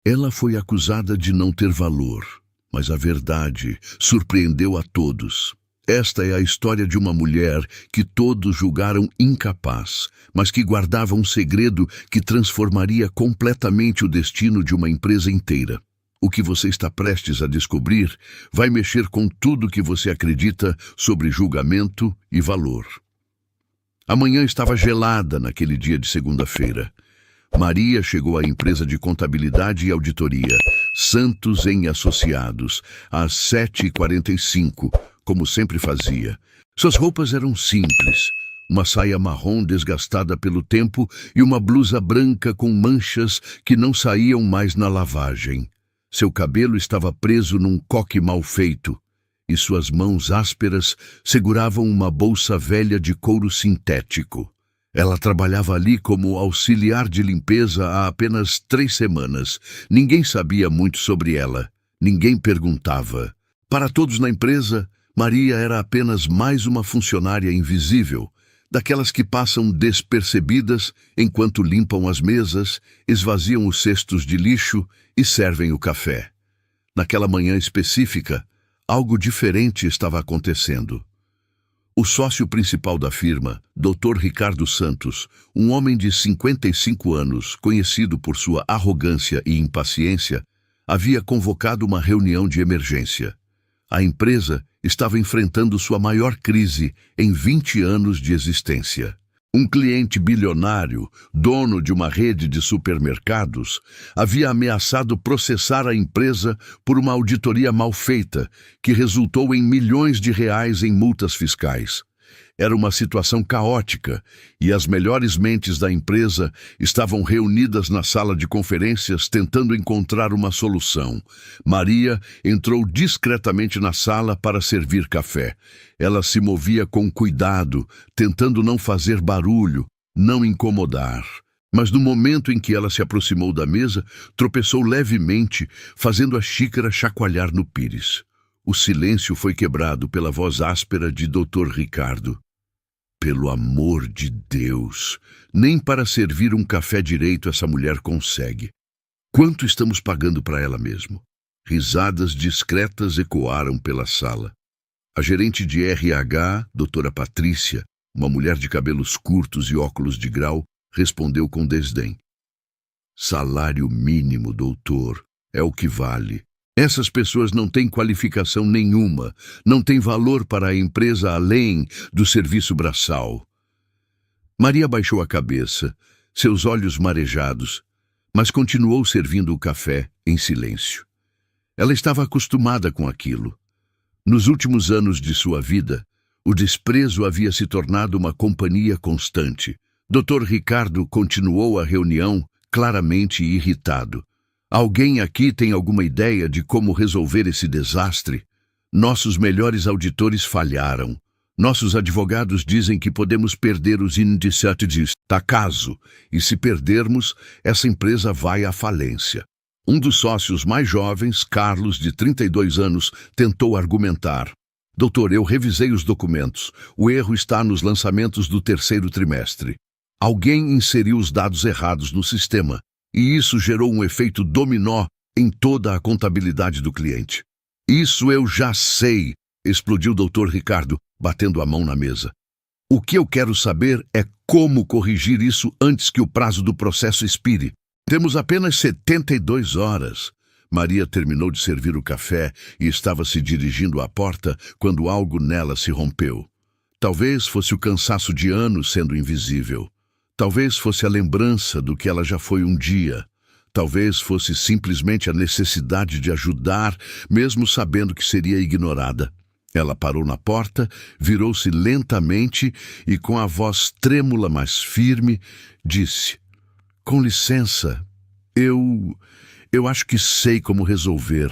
Ela foi acusada de não ter valor, mas a verdade surpreendeu a todos. Esta é a história de uma mulher que todos julgaram incapaz, mas que guardava um segredo que transformaria completamente o destino de uma empresa inteira. O que você está prestes a descobrir vai mexer com tudo que você acredita sobre julgamento e valor. A manhã estava gelada naquele dia de segunda-feira. Maria chegou à empresa de contabilidade e auditoria, Santos em Associados, às 7h45, como sempre fazia. Suas roupas eram simples, uma saia marrom desgastada pelo tempo e uma blusa branca com manchas que não saíam mais na lavagem. Seu cabelo estava preso num coque mal feito e suas mãos ásperas seguravam uma bolsa velha de couro sintético. Ela trabalhava ali como auxiliar de limpeza há apenas 3 semanas. Ninguém sabia muito sobre ela. Ninguém perguntava. Para todos na empresa, Maria era apenas mais uma funcionária invisível, daquelas que passam despercebidas enquanto limpam as mesas, esvaziam os cestos de lixo e servem o café. Naquela manhã específica, algo diferente estava acontecendo. O sócio principal da firma, Dr. Ricardo Santos, um homem de 55 anos, conhecido por sua arrogância e impaciência, havia convocado uma reunião de emergência. A empresa estava enfrentando sua maior crise em 20 anos de existência. Um cliente bilionário, dono de uma rede de supermercados, havia ameaçado processar a empresa por uma auditoria mal feita, que resultou em milhões de reais em multas fiscais. Era uma situação caótica e as melhores mentes da empresa estavam reunidas na sala de conferências tentando encontrar uma solução. Maria entrou discretamente na sala para servir café. Ela se movia com cuidado, tentando não fazer barulho, não incomodar. Mas no momento em que ela se aproximou da mesa, tropeçou levemente, fazendo a xícara chacoalhar no pires. O silêncio foi quebrado pela voz áspera de Dr. Ricardo. Pelo amor de Deus, nem para servir um café direito essa mulher consegue. Quanto estamos pagando para ela mesmo? Risadas discretas ecoaram pela sala. A gerente de RH, doutora Patrícia, uma mulher de cabelos curtos e óculos de grau, respondeu com desdém. Salário mínimo, doutor, é o que vale. Essas pessoas não têm qualificação nenhuma, não têm valor para a empresa além do serviço braçal. Maria baixou a cabeça, seus olhos marejados, mas continuou servindo o café em silêncio. Ela estava acostumada com aquilo. Nos últimos anos de sua vida, o desprezo havia se tornado uma companhia constante. Dr. Ricardo continuou a reunião, claramente irritado. Alguém aqui tem alguma ideia de como resolver esse desastre? Nossos melhores auditores falharam. Nossos advogados dizem que podemos perder os índices de caso, e se perdermos, essa empresa vai à falência. Um dos sócios mais jovens, Carlos, de 32 anos, tentou argumentar. Doutor, eu revisei os documentos. O erro está nos lançamentos do 3º trimestre. Alguém inseriu os dados errados no sistema. E isso gerou um efeito dominó em toda a contabilidade do cliente. Isso eu já sei, explodiu o Dr. Ricardo, batendo a mão na mesa. O que eu quero saber é como corrigir isso antes que o prazo do processo expire. Temos apenas 72 horas. Maria terminou de servir o café e estava se dirigindo à porta quando algo nela se rompeu. Talvez fosse o cansaço de anos sendo invisível. Talvez fosse a lembrança do que ela já foi um dia. Talvez fosse simplesmente a necessidade de ajudar, mesmo sabendo que seria ignorada. Ela parou na porta, virou-se lentamente e, com a voz trêmula, mas firme, disse: Com licença, eu acho que sei como resolver.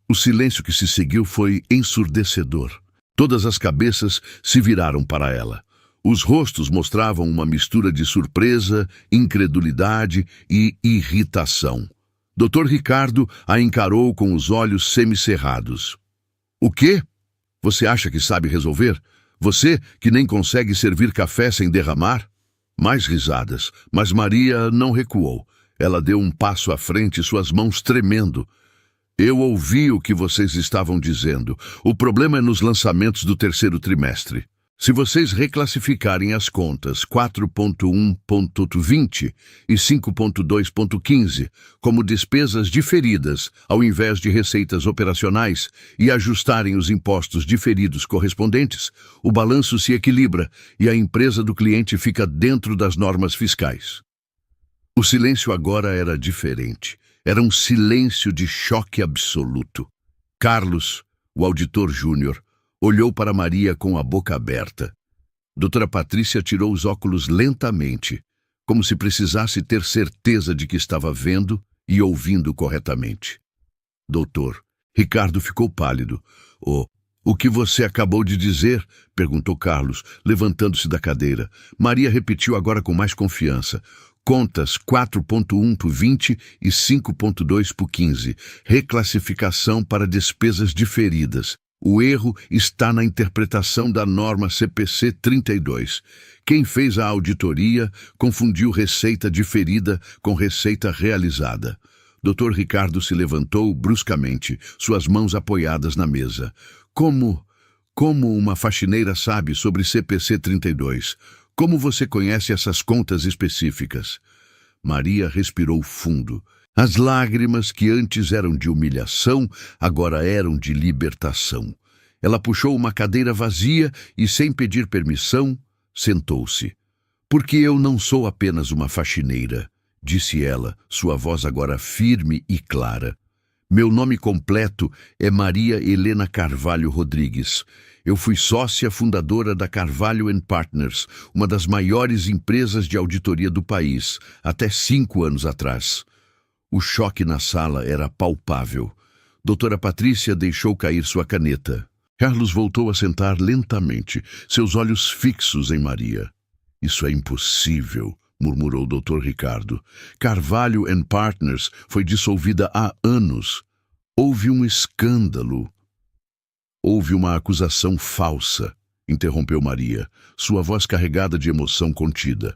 O silêncio que se seguiu foi ensurdecedor. Todas as cabeças se viraram para ela. Os rostos mostravam uma mistura de surpresa, incredulidade e irritação. Dr. Ricardo a encarou com os olhos semicerrados. O quê? Você acha que sabe resolver? Você que nem consegue servir café sem derramar? Mais risadas, mas Maria não recuou. Ela deu um passo à frente, suas mãos tremendo. Eu ouvi o que vocês estavam dizendo. O problema é nos lançamentos do terceiro trimestre. Se vocês reclassificarem as contas 4.1.20 e 5.2.15 como despesas diferidas, ao invés de receitas operacionais, e ajustarem os impostos diferidos correspondentes, o balanço se equilibra e a empresa do cliente fica dentro das normas fiscais. O silêncio agora era diferente. Era um silêncio de choque absoluto. Carlos, o auditor júnior, olhou para Maria com a boca aberta. Doutora Patrícia tirou os óculos lentamente, como se precisasse ter certeza de que estava vendo e ouvindo corretamente. Doutor, Ricardo ficou pálido. O que você acabou de dizer? Perguntou Carlos, levantando-se da cadeira. Maria repetiu agora com mais confiança. Contas 4.1 por 20 e 5.2 por 15. Reclassificação para despesas diferidas. O erro está na interpretação da norma CPC 32. Quem fez a auditoria confundiu receita diferida com receita realizada. Dr. Ricardo se levantou bruscamente, suas mãos apoiadas na mesa. Como uma faxineira sabe sobre CPC 32? Como você conhece essas contas específicas? Maria respirou fundo. As lágrimas que antes eram de humilhação, agora eram de libertação. Ela puxou uma cadeira vazia e, sem pedir permissão, sentou-se. Porque eu não sou apenas uma faxineira, disse ela, sua voz agora firme e clara. Meu nome completo é Maria Helena Carvalho Rodrigues. Eu fui sócia fundadora da Carvalho & Partners, uma das maiores empresas de auditoria do país, até 5 anos atrás. O choque na sala era palpável. Doutora Patrícia deixou cair sua caneta. Carlos voltou a sentar lentamente, seus olhos fixos em Maria. Isso é impossível, murmurou o Dr. Ricardo. Carvalho & Partners foi dissolvida há anos. Houve um escândalo. Houve uma acusação falsa, interrompeu Maria, sua voz carregada de emoção contida.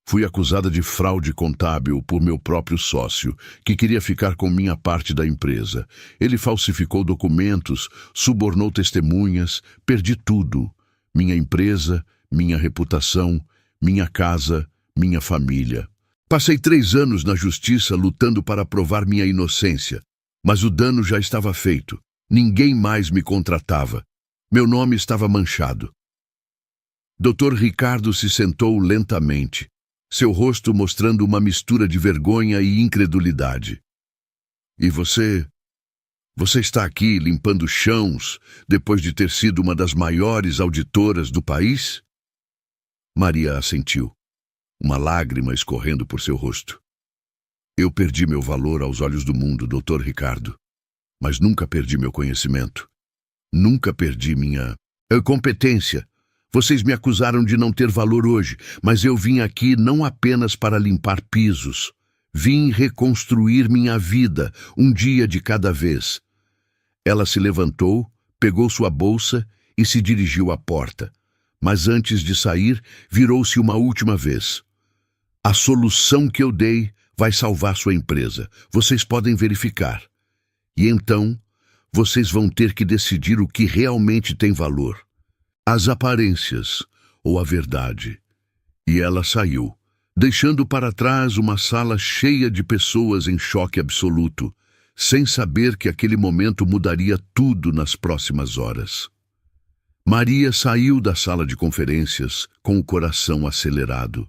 Fui acusada de fraude contábil por meu próprio sócio, que queria ficar com minha parte da empresa. Ele falsificou documentos, subornou testemunhas, perdi tudo. Minha empresa, minha reputação, minha casa, minha família. Passei 3 anos na justiça lutando para provar minha inocência, mas o dano já estava feito. Ninguém mais me contratava. Meu nome estava manchado. Dr. Ricardo se sentou lentamente, seu rosto mostrando uma mistura de vergonha e incredulidade. E você está aqui limpando chãos depois de ter sido uma das maiores auditoras do país? Maria assentiu, uma lágrima escorrendo por seu rosto. Eu perdi meu valor aos olhos do mundo, Dr. Ricardo, mas nunca perdi meu conhecimento. Nunca perdi minha competência. Vocês me acusaram de não ter valor hoje, mas eu vim aqui não apenas para limpar pisos. Vim reconstruir minha vida, um dia de cada vez. Ela se levantou, pegou sua bolsa e se dirigiu à porta. Mas antes de sair, virou-se uma última vez. A solução que eu dei vai salvar sua empresa. Vocês podem verificar. E então, vocês vão ter que decidir o que realmente tem valor. As aparências ou a verdade. E ela saiu, deixando para trás uma sala cheia de pessoas em choque absoluto, sem saber que aquele momento mudaria tudo nas próximas horas. Maria saiu da sala de conferências com o coração acelerado.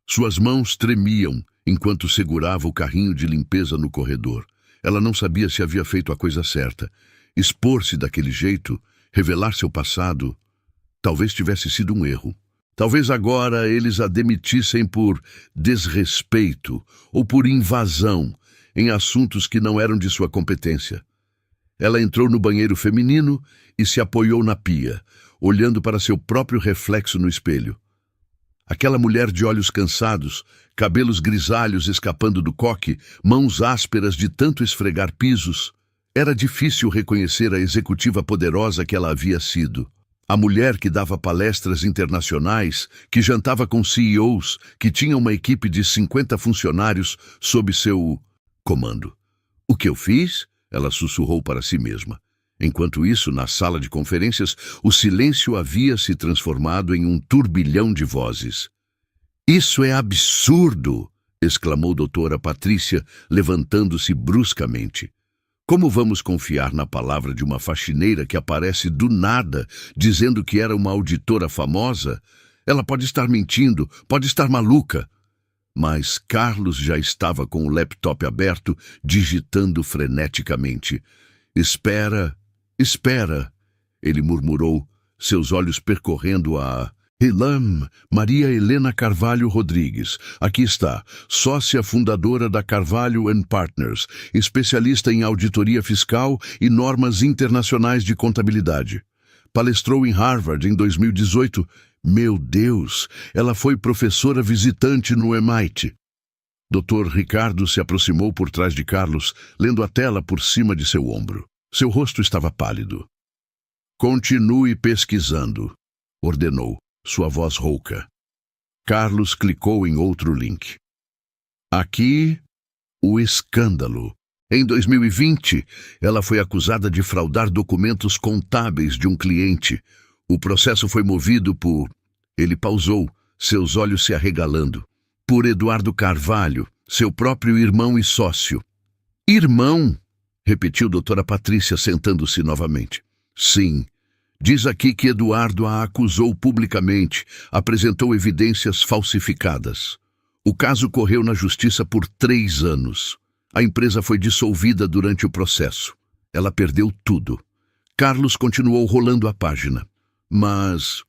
Suas mãos tremiam enquanto segurava o carrinho de limpeza no corredor. Ela não sabia se havia feito a coisa certa. Expor-se daquele jeito, revelar seu passado, talvez tivesse sido um erro. Talvez agora eles a demitissem por desrespeito ou por invasão em assuntos que não eram de sua competência. Ela entrou no banheiro feminino e se apoiou na pia, olhando para seu próprio reflexo no espelho. Aquela mulher de olhos cansados, cabelos grisalhos escapando do coque, mãos ásperas de tanto esfregar pisos. Era difícil reconhecer a executiva poderosa que ela havia sido. A mulher que dava palestras internacionais, que jantava com CEOs, que tinha uma equipe de 50 funcionários sob seu comando. O que eu fiz? Ela sussurrou para si mesma. Enquanto isso, na sala de conferências, o silêncio havia se transformado em um turbilhão de vozes. Isso é absurdo! Exclamou doutora Patrícia, levantando-se bruscamente. Como vamos confiar na palavra de uma faxineira que aparece do nada, dizendo que era uma auditora famosa? Ela pode estar mentindo, pode estar maluca. Mas Carlos já estava com o laptop aberto, digitando freneticamente. Espera, espera, ele murmurou, seus olhos percorrendo a... Ilam, Maria Helena Carvalho Rodrigues. Aqui está, sócia fundadora da Carvalho & Partners, especialista em auditoria fiscal e normas internacionais de contabilidade. Palestrou em Harvard em 2018. Meu Deus, ela foi professora visitante no MIT. Dr. Ricardo se aproximou por trás de Carlos, lendo a tela por cima de seu ombro. Seu rosto estava pálido. Continue pesquisando, ordenou, sua voz rouca. Carlos clicou em outro link. Aqui, o escândalo. Em 2020, ela foi acusada de fraudar documentos contábeis de um cliente. O processo foi movido por... Ele pausou, seus olhos se arregalando. Por Eduardo Carvalho, seu próprio irmão e sócio. Irmão? Repetiu doutora Patrícia, sentando-se novamente. Sim. Diz aqui que Eduardo a acusou publicamente, apresentou evidências falsificadas. O caso correu na justiça por 3 anos. A empresa foi dissolvida durante o processo. Ela perdeu tudo. Carlos continuou rolando a página. Mas,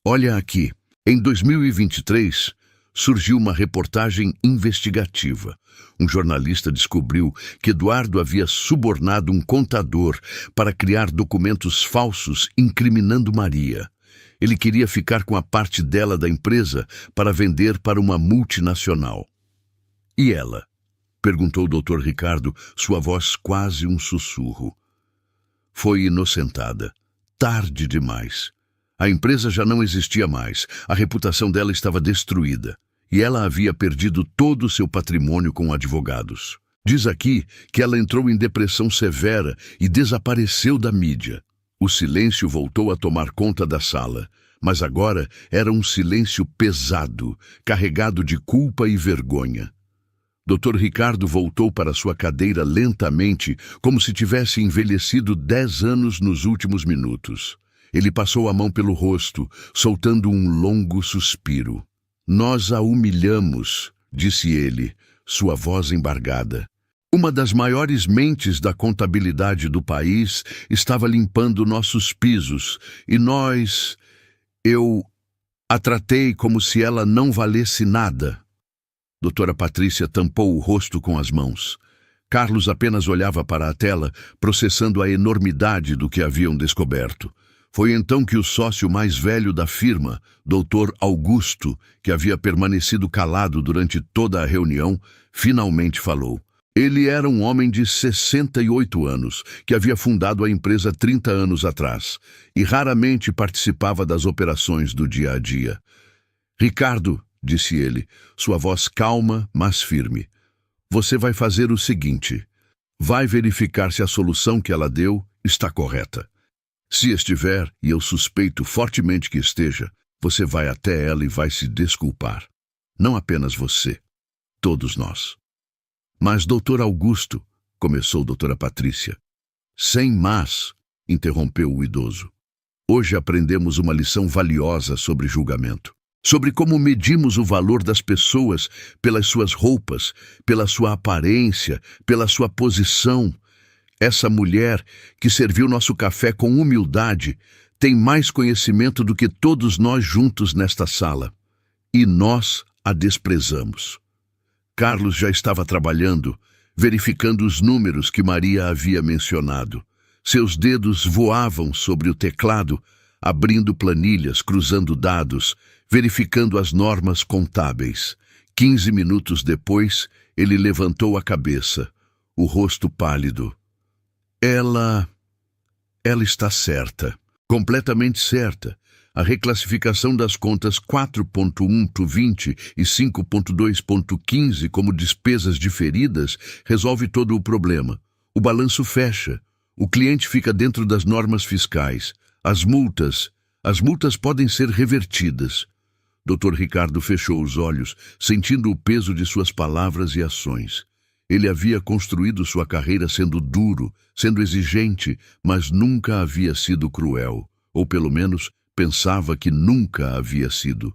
olha aqui, em 2023, surgiu uma reportagem investigativa. Um jornalista descobriu que Eduardo havia subornado um contador para criar documentos falsos incriminando Maria. Ele queria ficar com a parte dela da empresa para vender para uma multinacional. E ela? Perguntou o Dr. Ricardo, sua voz quase um sussurro. Foi inocentada. Tarde demais. A empresa já não existia mais, a reputação dela estava destruída, e ela havia perdido todo o seu patrimônio com advogados. Diz aqui que ela entrou em depressão severa e desapareceu da mídia. O silêncio voltou a tomar conta da sala, mas agora era um silêncio pesado, carregado de culpa e vergonha. Dr. Ricardo voltou para sua cadeira lentamente, como se tivesse envelhecido 10 anos nos últimos minutos. Ele passou a mão pelo rosto, soltando um longo suspiro. Nós a humilhamos, disse ele, sua voz embargada. Uma das maiores mentes da contabilidade do país estava limpando nossos pisos, e eu a tratei como se ela não valesse nada. Doutora Patrícia tampou o rosto com as mãos. Carlos apenas olhava para a tela, processando a enormidade do que haviam descoberto. Foi então que o sócio mais velho da firma, Dr. Augusto, que havia permanecido calado durante toda a reunião, finalmente falou. Ele era um homem de 68 anos, que havia fundado a empresa 30 anos atrás, e raramente participava das operações do dia a dia. Ricardo, disse ele, sua voz calma, mas firme, você vai fazer o seguinte, vai verificar se a solução que ela deu está correta. Se estiver, e eu suspeito fortemente que esteja, você vai até ela e vai se desculpar. Não apenas você, todos nós. Mas, doutor Augusto, começou doutora Patrícia. Sem mas, interrompeu o idoso. Hoje aprendemos uma lição valiosa sobre julgamento. Sobre como medimos o valor das pessoas pelas suas roupas, pela sua aparência, pela sua posição. Essa mulher, que serviu nosso café com humildade, tem mais conhecimento do que todos nós juntos nesta sala. E nós a desprezamos. Carlos já estava trabalhando, verificando os números que Maria havia mencionado. Seus dedos voavam sobre o teclado, abrindo planilhas, cruzando dados, verificando as normas contábeis. 15 minutos depois, ele levantou a cabeça, o rosto pálido. Ela está certa, Completamente certa. A reclassificação das contas 4.1.20 e 5.2.15 como despesas diferidas resolve todo o problema. O balanço fecha. O cliente fica dentro das normas fiscais. As multas podem ser revertidas. Dr. Ricardo fechou os olhos, sentindo o peso de suas palavras e ações. Ele havia construído sua carreira sendo duro, sendo exigente, mas nunca havia sido cruel. Ou pelo menos pensava que nunca havia sido.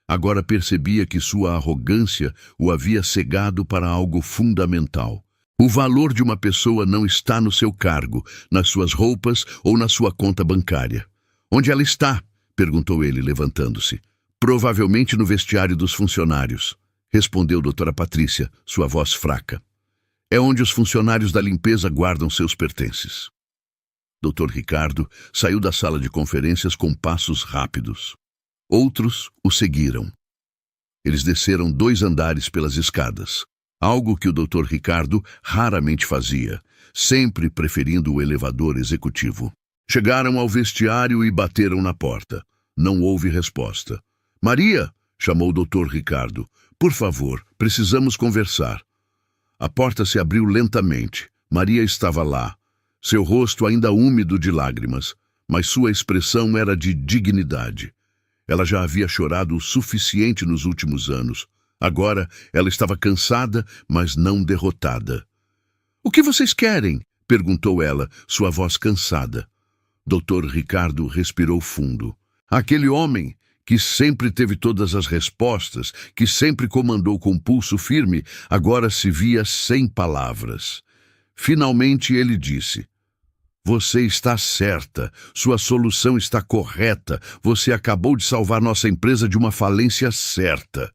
Agora percebia que sua arrogância o havia cegado para algo fundamental. O valor de uma pessoa não está no seu cargo, nas suas roupas ou na sua conta bancária. Onde ela está? Perguntou ele, levantando-se. Provavelmente no vestiário dos funcionários, respondeu doutora Patrícia, sua voz fraca. É onde os funcionários da limpeza guardam seus pertences. Dr. Ricardo saiu da sala de conferências com passos rápidos. Outros o seguiram. Eles desceram 2 andares pelas escadas, algo que o Dr. Ricardo raramente fazia, sempre preferindo o elevador executivo. Chegaram ao vestiário e bateram na porta. Não houve resposta. Maria, chamou o Dr. Ricardo. Por favor, precisamos conversar. A porta se abriu lentamente. Maria estava lá, seu rosto ainda úmido de lágrimas, mas sua expressão era de dignidade. Ela já havia chorado o suficiente nos últimos anos. Agora ela estava cansada, mas não derrotada. O que vocês querem? Perguntou ela, sua voz cansada. Dr. Ricardo respirou fundo. Aquele homem que sempre teve todas as respostas, que sempre comandou com pulso firme, agora se via sem palavras. Finalmente ele disse: Você está certa, sua solução está correta, você acabou de salvar nossa empresa de uma falência certa.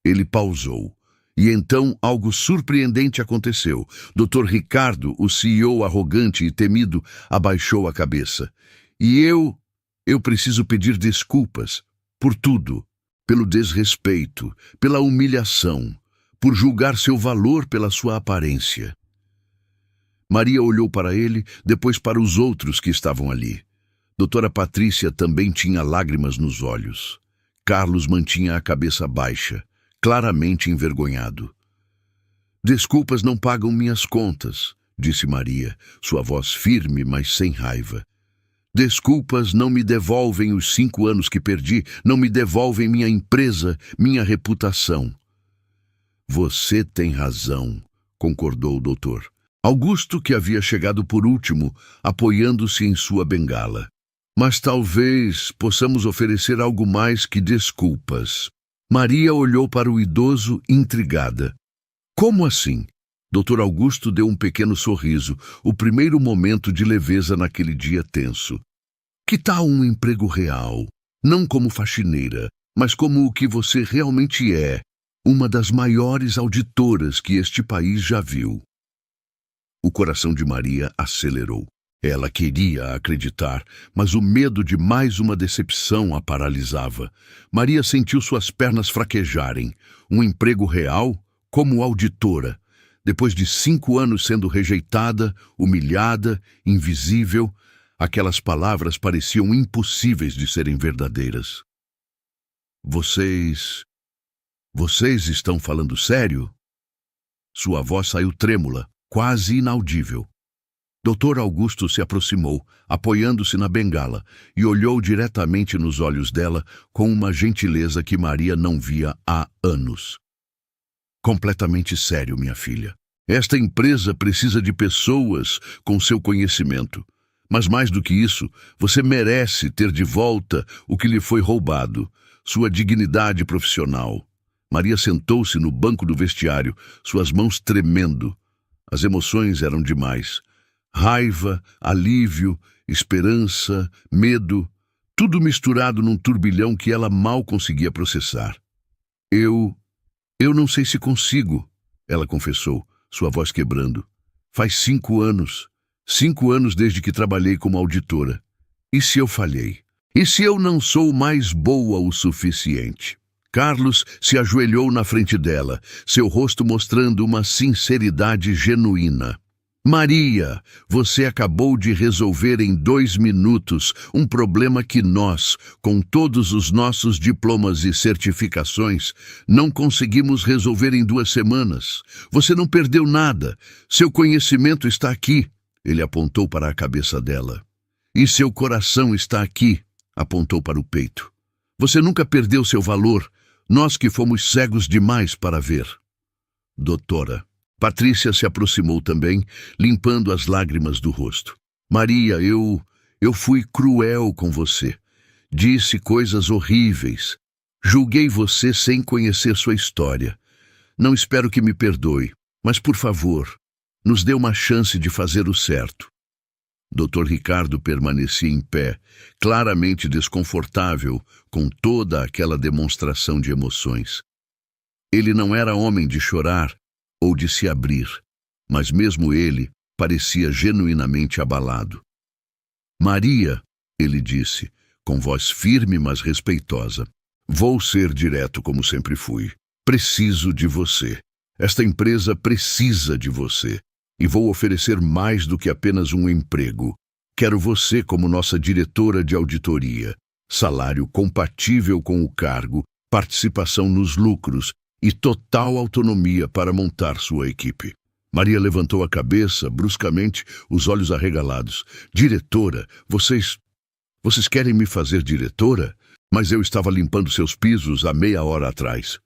Ele pausou. E então algo surpreendente aconteceu. Dr. Ricardo, o CEO arrogante e temido, abaixou a cabeça. E eu preciso pedir desculpas por tudo, pelo desrespeito, pela humilhação, por julgar seu valor pela sua aparência. Maria olhou para ele, depois para os outros que estavam ali. Doutora Patrícia também tinha lágrimas nos olhos. Carlos mantinha a cabeça baixa, claramente envergonhado. Desculpas não pagam minhas contas, disse Maria, sua voz firme, mas sem raiva. Desculpas não me devolvem os 5 anos que perdi, não me devolvem minha empresa, minha reputação. Você tem razão, concordou o doutor. Augusto, que havia chegado por último, apoiando-se em sua bengala. Mas talvez possamos oferecer algo mais que desculpas. Maria olhou para o idoso intrigada. Como assim? Dr. Augusto deu um pequeno sorriso, o primeiro momento de leveza naquele dia tenso. Que tal um emprego real? Não como faxineira, mas como o que você realmente é, uma das maiores auditoras que este país já viu. O coração de Maria acelerou. Ela queria acreditar, mas o medo de mais uma decepção a paralisava. Maria sentiu suas pernas fraquejarem. Um emprego real? Como auditora. Depois de 5 anos sendo rejeitada, humilhada, invisível, aquelas palavras pareciam impossíveis de serem verdadeiras. Vocês estão falando sério? Sua voz saiu trêmula, quase inaudível. Dr. Augusto se aproximou, apoiando-se na bengala, e olhou diretamente nos olhos dela com uma gentileza que Maria não via há anos. Completamente sério, minha filha. Esta empresa precisa de pessoas com seu conhecimento. Mas mais do que isso, você merece ter de volta o que lhe foi roubado, sua dignidade profissional. Maria sentou-se no banco do vestiário, suas mãos tremendo. As emoções eram demais. Raiva, alívio, esperança, medo, tudo misturado num turbilhão que ela mal conseguia processar. Eu não sei se consigo, ela confessou, sua voz quebrando. Faz 5 anos. 5 anos desde que trabalhei como auditora. E se eu falhei? E se eu não sou mais boa o suficiente? Carlos se ajoelhou na frente dela, seu rosto mostrando uma sinceridade genuína. Maria, você acabou de resolver em 2 minutos um problema que nós, com todos os nossos diplomas e certificações, não conseguimos resolver em 2 semanas. Você não perdeu nada. Seu conhecimento está aqui. Ele apontou para a cabeça dela. E seu coração está aqui. Apontou para o peito. Você nunca perdeu seu valor. Nós que fomos cegos demais para ver. Doutora. Patrícia se aproximou também, limpando as lágrimas do rosto. Maria, eu fui cruel com você. Disse coisas horríveis. Julguei você sem conhecer sua história. Não espero que me perdoe, mas por favor, nos dê uma chance de fazer o certo. Dr. Ricardo permanecia em pé, claramente desconfortável com toda aquela demonstração de emoções. Ele não era homem de chorar ou de se abrir, mas mesmo ele parecia genuinamente abalado. Maria, ele disse, com voz firme mas respeitosa, vou ser direto como sempre fui. Preciso de você. Esta empresa precisa de você. E vou oferecer mais do que apenas um emprego. Quero você como nossa diretora de auditoria, salário compatível com o cargo, participação nos lucros e total autonomia para montar sua equipe. Maria levantou a cabeça, bruscamente, os olhos arregalados. Diretora, vocês querem me fazer diretora? Mas eu estava limpando seus pisos há meia hora atrás.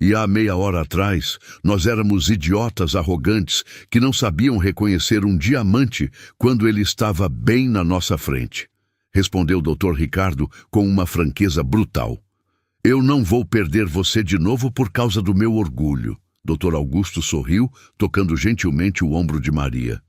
E há meia hora atrás, nós éramos idiotas arrogantes que não sabiam reconhecer um diamante quando ele estava bem na nossa frente. Respondeu o Dr. Ricardo com uma franqueza brutal. Eu não vou perder você de novo por causa do meu orgulho. Dr. Augusto sorriu, tocando gentilmente o ombro de Maria.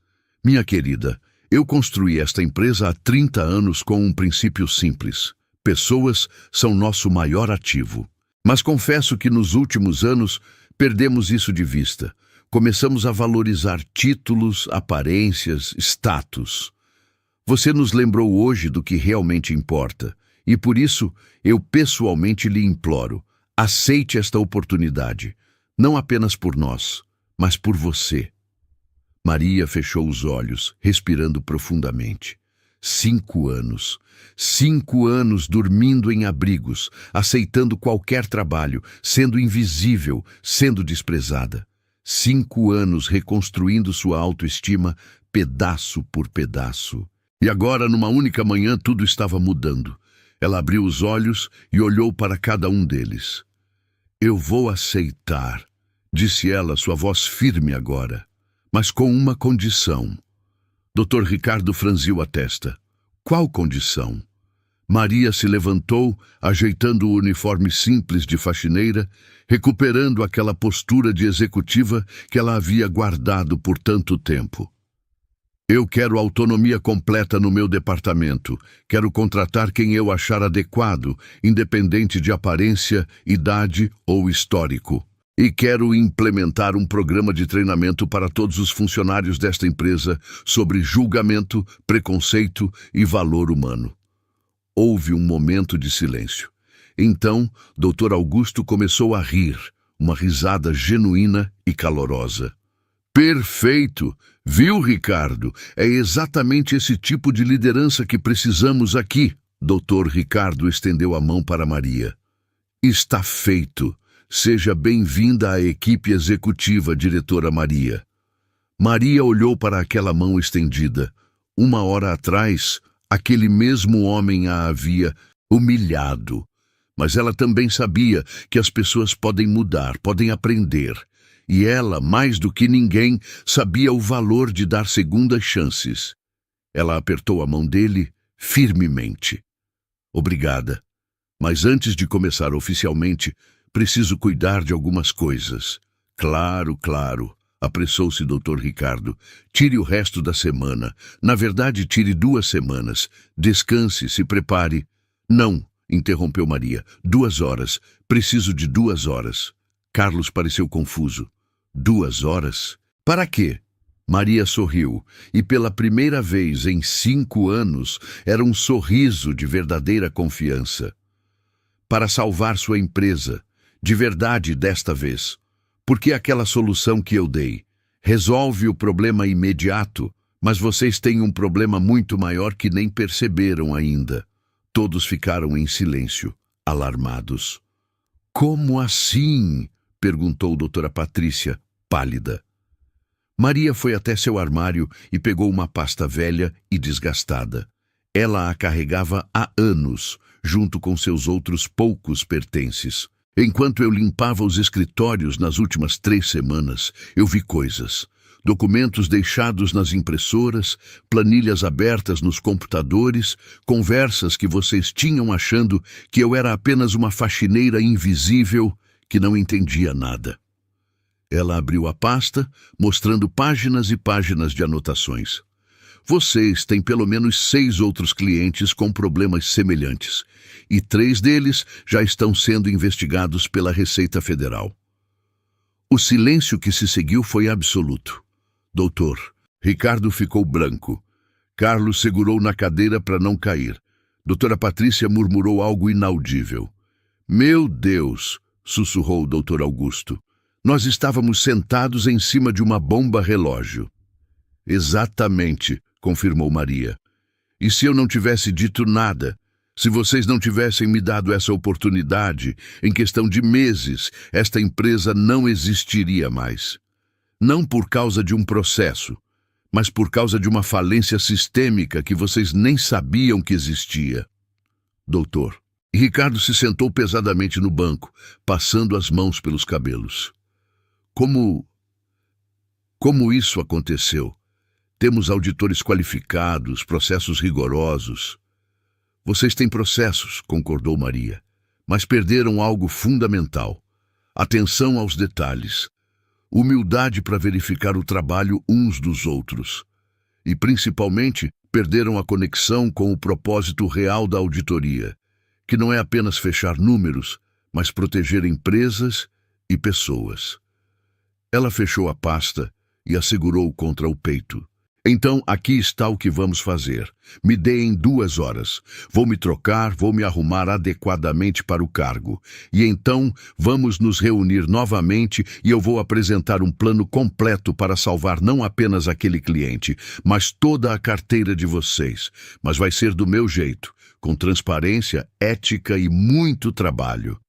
Minha querida, eu construí esta empresa há 30 anos com um princípio simples. Pessoas são nosso maior ativo. Mas confesso que nos últimos anos perdemos isso de vista. Começamos a valorizar títulos, aparências, status. Você nos lembrou hoje do que realmente importa. E por isso, eu pessoalmente lhe imploro, aceite esta oportunidade. Não apenas por nós, mas por você. Maria fechou os olhos, respirando profundamente. 5 anos. 5 anos dormindo em abrigos, aceitando qualquer trabalho, sendo invisível, sendo desprezada. 5 anos reconstruindo sua autoestima, pedaço por pedaço. E agora, numa única manhã, tudo estava mudando. Ela abriu os olhos e olhou para cada um deles. Eu vou aceitar, disse ela, sua voz firme agora, mas com uma condição. Dr. Ricardo franziu a testa. Qual condição? Maria se levantou, ajeitando o uniforme simples de faxineira, recuperando aquela postura de executiva que ela havia guardado por tanto tempo. Eu quero autonomia completa no meu departamento. Quero contratar quem eu achar adequado, independente de aparência, idade ou histórico. E quero implementar um programa de treinamento para todos os funcionários desta empresa sobre julgamento, preconceito e valor humano. Houve um momento de silêncio. Então, Dr. Augusto começou a rir, uma risada genuína e calorosa. Perfeito! Viu, Ricardo? É exatamente esse tipo de liderança que precisamos aqui. Dr. Ricardo estendeu a mão para Maria. Está feito. Seja bem-vinda à equipe executiva, diretora Maria. Maria olhou para aquela mão estendida. 1 hora atrás, aquele mesmo homem a havia humilhado. Mas ela também sabia que as pessoas podem mudar, podem aprender. E ela, mais do que ninguém, sabia o valor de dar segundas chances. Ela apertou a mão dele firmemente. Obrigada. Mas antes de começar oficialmente, preciso cuidar de algumas coisas. Claro, claro, apressou-se Dr. Ricardo. Tire o resto da semana. Na verdade, tire 2 semanas. Descanse, se prepare. Não, interrompeu Maria. 2 horas. Preciso de 2 horas. Carlos pareceu confuso. 2 horas? Para quê? Maria sorriu, e pela primeira vez em 5 anos era um sorriso de verdadeira confiança. Para salvar sua empresa, de verdade desta vez. Porque aquela solução que eu dei, resolve o problema imediato, mas vocês têm um problema muito maior que nem perceberam ainda. Todos ficaram em silêncio, alarmados. Como assim? Perguntou doutora Patrícia, pálida. Maria foi até seu armário e pegou uma pasta velha e desgastada. Ela a carregava há anos, junto com seus outros poucos pertences. Enquanto eu limpava os escritórios nas últimas 3 semanas, eu vi coisas. Documentos deixados nas impressoras, planilhas abertas nos computadores, conversas que vocês tinham achando que eu era apenas uma faxineira invisível que não entendia nada. Ela abriu a pasta, mostrando páginas e páginas de anotações. Vocês têm pelo menos 6 outros clientes com problemas semelhantes, e 3 deles já estão sendo investigados pela Receita Federal. O silêncio que se seguiu foi absoluto. Doutor, Ricardo ficou branco. Carlos segurou na cadeira para não cair. Doutora Patrícia murmurou algo inaudível. Meu Deus, sussurrou o doutor Augusto. Nós estávamos sentados em cima de uma bomba-relógio. Exatamente, confirmou Maria. E se eu não tivesse dito nada, se vocês não tivessem me dado essa oportunidade, em questão de meses, esta empresa não existiria mais. Não por causa de um processo, mas por causa de uma falência sistêmica que vocês nem sabiam que existia. Doutor. E Ricardo se sentou pesadamente no banco, passando as mãos pelos cabelos. Como isso aconteceu? Temos auditores qualificados, processos rigorosos. Vocês têm processos, concordou Maria, mas perderam algo fundamental. Atenção aos detalhes. Humildade para verificar o trabalho uns dos outros. E, principalmente, perderam a conexão com o propósito real da auditoria, que não é apenas fechar números, mas proteger empresas e pessoas. Ela fechou a pasta e a segurou contra o peito. Então, aqui está o que vamos fazer. Me deem 2 horas. Vou me trocar, vou me arrumar adequadamente para o cargo. E então, vamos nos reunir novamente e eu vou apresentar um plano completo para salvar não apenas aquele cliente, mas toda a carteira de vocês. Mas vai ser do meu jeito, com transparência, ética e muito trabalho.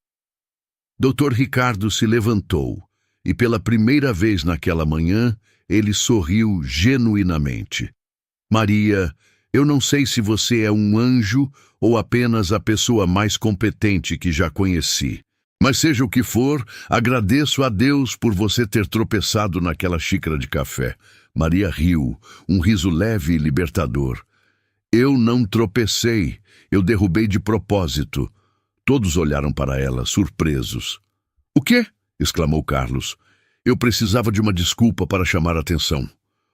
Dr. Ricardo se levantou e, pela primeira vez naquela manhã, ele sorriu genuinamente. Maria, eu não sei se você é um anjo ou apenas a pessoa mais competente que já conheci. Mas seja o que for, agradeço a Deus por você ter tropeçado naquela xícara de café. Maria riu, um riso leve e libertador. Eu não tropecei, eu derrubei de propósito. Todos olharam para ela, surpresos. O quê? Exclamou Carlos. Eu precisava de uma desculpa para chamar a atenção.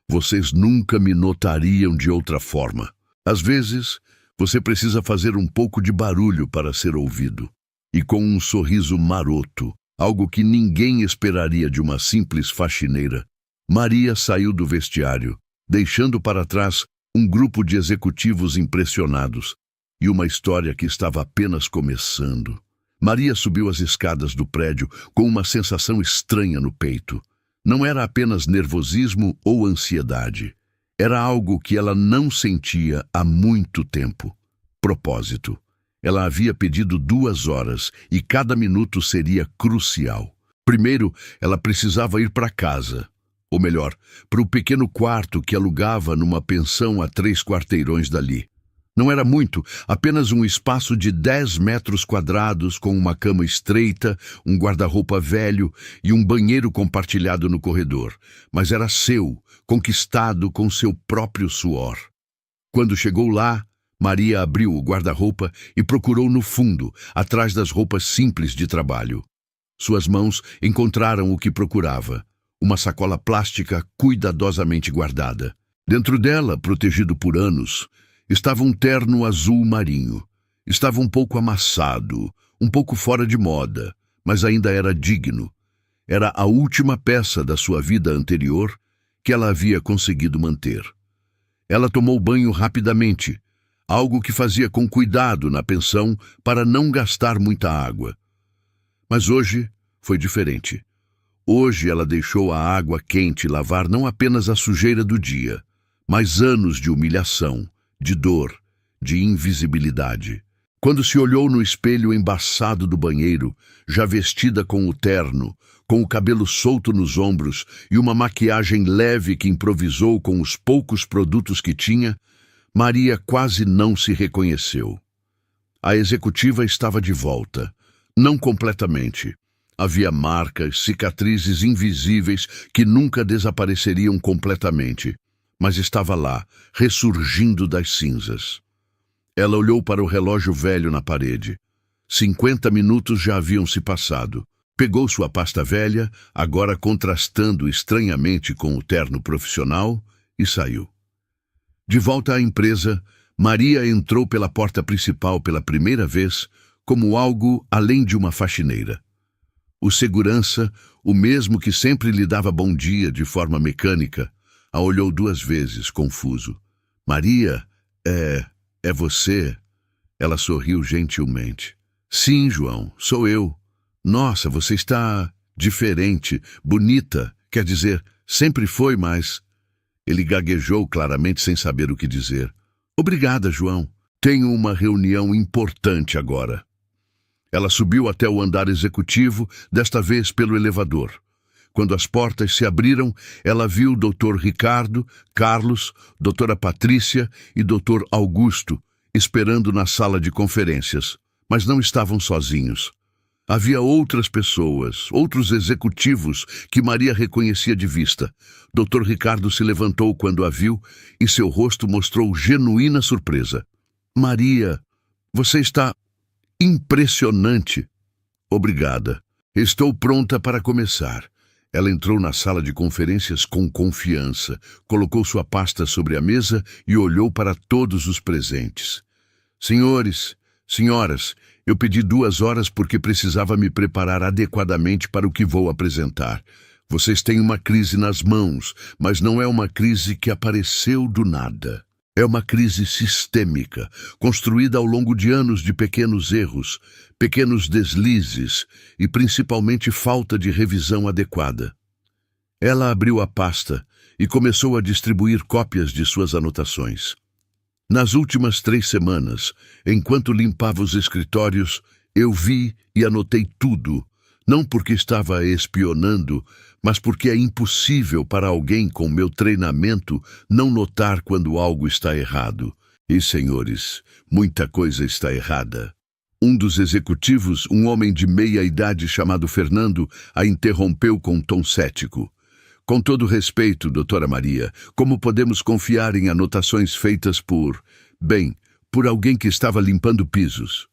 Vocês nunca me notariam de outra forma. Às vezes, você precisa fazer um pouco de barulho para ser ouvido. E com um sorriso maroto, algo que ninguém esperaria de uma simples faxineira, Maria saiu do vestiário, deixando para trás um grupo de executivos impressionados e uma história que estava apenas começando. Maria subiu as escadas do prédio com uma sensação estranha no peito. Não era apenas nervosismo ou ansiedade. Era algo que ela não sentia há muito tempo. Propósito. Ela havia pedido 2 horas e cada minuto seria crucial. Primeiro, ela precisava ir para casa. Ou melhor, para o pequeno quarto que alugava numa pensão a 3 quarteirões dali. Não era muito, apenas um espaço de 10 metros quadrados com uma cama estreita, um guarda-roupa velho e um banheiro compartilhado no corredor. Mas era seu, conquistado com seu próprio suor. Quando chegou lá, Maria abriu o guarda-roupa e procurou no fundo, atrás das roupas simples de trabalho. Suas mãos encontraram o que procurava, uma sacola plástica cuidadosamente guardada. Dentro dela, protegido por anos, estava um terno azul marinho. Estava um pouco amassado, um pouco fora de moda, mas ainda era digno. Era a última peça da sua vida anterior que ela havia conseguido manter. Ela tomou banho rapidamente, algo que fazia com cuidado na pensão para não gastar muita água. Mas hoje foi diferente. Hoje ela deixou a água quente lavar não apenas a sujeira do dia, mas anos de humilhação, de dor, de invisibilidade. Quando se olhou no espelho embaçado do banheiro, já vestida com o terno, com o cabelo solto nos ombros e uma maquiagem leve que improvisou com os poucos produtos que tinha, Maria quase não se reconheceu. A executiva estava de volta, não completamente. Havia marcas, cicatrizes invisíveis que nunca desapareceriam completamente, mas estava lá, ressurgindo das cinzas. Ela olhou para o relógio velho na parede. 50 minutos já haviam se passado. Pegou sua pasta velha, agora contrastando estranhamente com o terno profissional, e saiu. De volta à empresa, Maria entrou pela porta principal pela primeira vez como algo além de uma faxineira. O segurança, o mesmo que sempre lhe dava bom dia de forma mecânica, a olhou 2 vezes, confuso. Maria, é você? Ela sorriu gentilmente. Sim, João, sou eu. Nossa, você está diferente, bonita, quer dizer, sempre foi, mas... Ele gaguejou claramente sem saber o que dizer. Obrigada, João. Tenho uma reunião importante agora. Ela subiu até o andar executivo, desta vez pelo elevador. Quando as portas se abriram, ela viu o Dr. Ricardo, Carlos, doutora Patrícia e Dr. Augusto esperando na sala de conferências, mas não estavam sozinhos. Havia outras pessoas, outros executivos que Maria reconhecia de vista. Dr. Ricardo se levantou quando a viu e seu rosto mostrou genuína surpresa. Maria, você está impressionante. Obrigada. Estou pronta para começar. Ela entrou na sala de conferências com confiança, colocou sua pasta sobre a mesa e olhou para todos os presentes. Senhores, senhoras, eu pedi 2 horas porque precisava me preparar adequadamente para o que vou apresentar. Vocês têm uma crise nas mãos, mas não é uma crise que apareceu do nada. É uma crise sistêmica, construída ao longo de anos de pequenos erros, pequenos deslizes e principalmente falta de revisão adequada. Ela abriu a pasta e começou a distribuir cópias de suas anotações. Nas últimas 3 semanas, enquanto limpava os escritórios, eu vi e anotei tudo, não porque estava espionando, mas porque é impossível para alguém com meu treinamento não notar quando algo está errado. E, senhores, muita coisa está errada. Um dos executivos, um homem de meia idade chamado Fernando, a interrompeu com um tom cético. Com todo respeito, doutora Maria, como podemos confiar em anotações feitas por alguém que estava limpando pisos?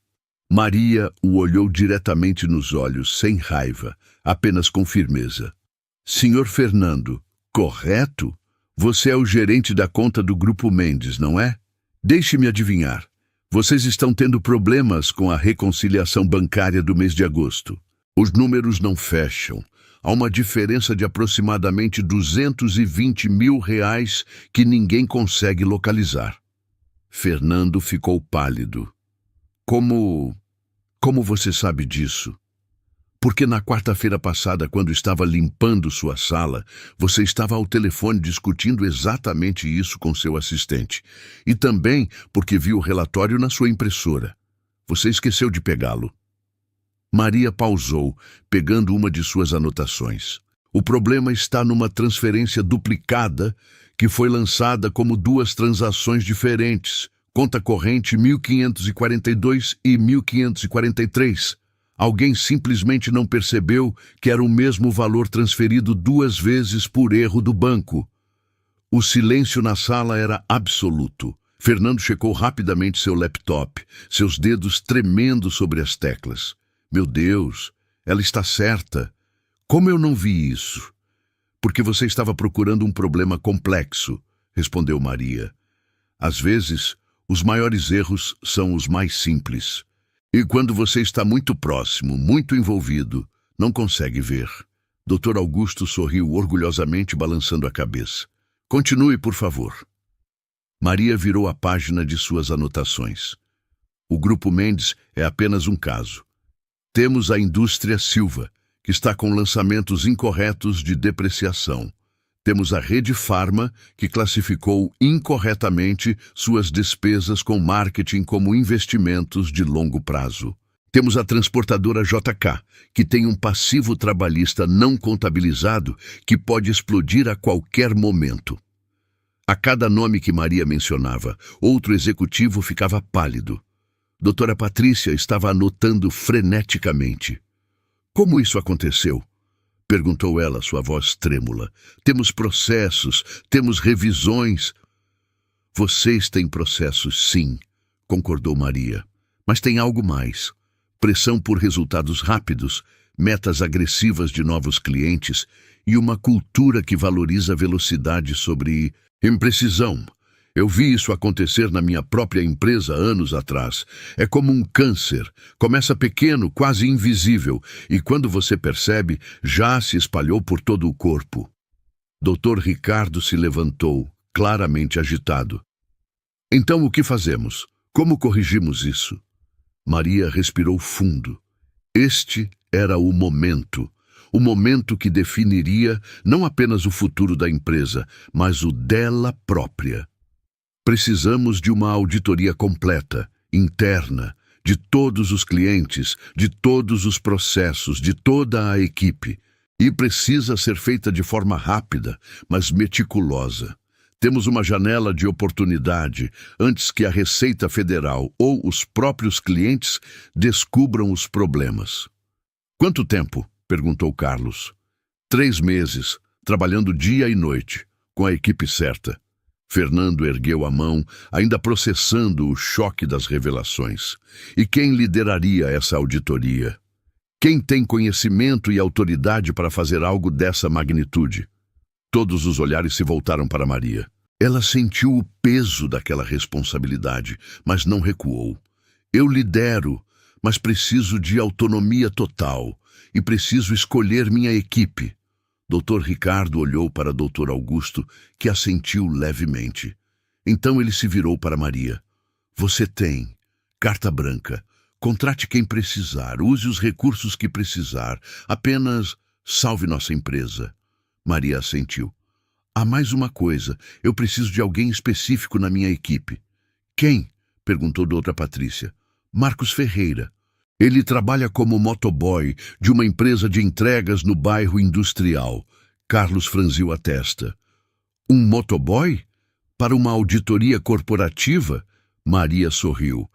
Maria o olhou diretamente nos olhos, sem raiva, apenas com firmeza. Senhor Fernando, correto? Você é o gerente da conta do Grupo Mendes, não é? Deixe-me adivinhar. Vocês estão tendo problemas com a reconciliação bancária do mês de agosto. Os números não fecham. Há uma diferença de aproximadamente R$220 mil que ninguém consegue localizar. Fernando ficou pálido. Como você sabe disso? Porque na quarta-feira passada, quando estava limpando sua sala, você estava ao telefone discutindo exatamente isso com seu assistente. E também porque viu o relatório na sua impressora. Você esqueceu de pegá-lo. Maria pausou, pegando uma de suas anotações. O problema está numa transferência duplicada que foi lançada como 2 transações diferentes. Conta corrente 1542 e 1543. Alguém simplesmente não percebeu que era o mesmo valor transferido 2 vezes por erro do banco. O silêncio na sala era absoluto. Fernando checou rapidamente seu laptop, seus dedos tremendo sobre as teclas. Meu Deus, ela está certa. Como eu não vi isso? Porque você estava procurando um problema complexo, respondeu Maria. Às vezes, os maiores erros são os mais simples. E quando você está muito próximo, muito envolvido, não consegue ver. Dr. Augusto sorriu orgulhosamente, balançando a cabeça. Continue, por favor. Maria virou a página de suas anotações. O Grupo Mendes é apenas um caso. Temos a indústria Silva, que está com lançamentos incorretos de depreciação. Temos a Rede Farma, que classificou incorretamente suas despesas com marketing como investimentos de longo prazo. Temos a transportadora JK, que tem um passivo trabalhista não contabilizado que pode explodir a qualquer momento. A cada nome que Maria mencionava, outro executivo ficava pálido. Doutora Patrícia estava anotando freneticamente. Como isso aconteceu? Perguntou ela, sua voz trêmula. Temos processos, temos revisões. Vocês têm processos, sim, concordou Maria. Mas tem algo mais. Pressão por resultados rápidos, metas agressivas de novos clientes e uma cultura que valoriza a velocidade sobre imprecisão. Eu vi isso acontecer na minha própria empresa anos atrás. É como um câncer. Começa pequeno, quase invisível, e quando você percebe, já se espalhou por todo o corpo. Dr. Ricardo se levantou, claramente agitado. Então o que fazemos? Como corrigimos isso? Maria respirou fundo. Este era o momento que definiria não apenas o futuro da empresa, mas o dela própria. Precisamos de uma auditoria completa, interna, de todos os clientes, de todos os processos, de toda a equipe. E precisa ser feita de forma rápida, mas meticulosa. Temos uma janela de oportunidade antes que a Receita Federal ou os próprios clientes descubram os problemas. Quanto tempo? Perguntou Carlos. 3 meses, trabalhando dia e noite, com a equipe certa. Fernando ergueu a mão, ainda processando o choque das revelações. E quem lideraria essa auditoria? Quem tem conhecimento e autoridade para fazer algo dessa magnitude? Todos os olhares se voltaram para Maria. Ela sentiu o peso daquela responsabilidade, mas não recuou. Eu lidero, mas preciso de autonomia total e preciso escolher minha equipe. Dr. Ricardo olhou para Dr. Augusto, que assentiu levemente. Então ele se virou para Maria. Você tem carta branca. Contrate quem precisar, use os recursos que precisar. Apenas salve nossa empresa. Maria assentiu. Há mais uma coisa. Eu preciso de alguém específico na minha equipe. Quem? Perguntou Doutora Patrícia. Marcos Ferreira. Ele trabalha como motoboy de uma empresa de entregas no bairro industrial. Carlos franziu a testa. Um motoboy? Para uma auditoria corporativa? Maria sorriu.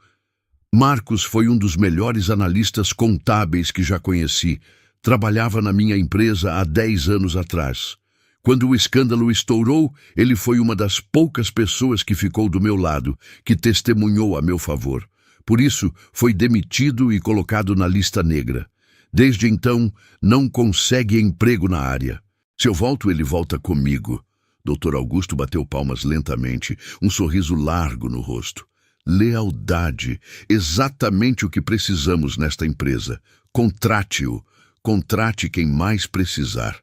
Marcos foi um dos melhores analistas contábeis que já conheci. Trabalhava na minha empresa há 10 anos atrás. Quando o escândalo estourou, ele foi uma das poucas pessoas que ficou do meu lado, que testemunhou a meu favor. Por isso, foi demitido e colocado na lista negra. Desde então, não consegue emprego na área. Se eu volto, ele volta comigo. Dr. Augusto bateu palmas lentamente, um sorriso largo no rosto. Lealdade, exatamente o que precisamos nesta empresa. Contrate-o. Contrate quem mais precisar.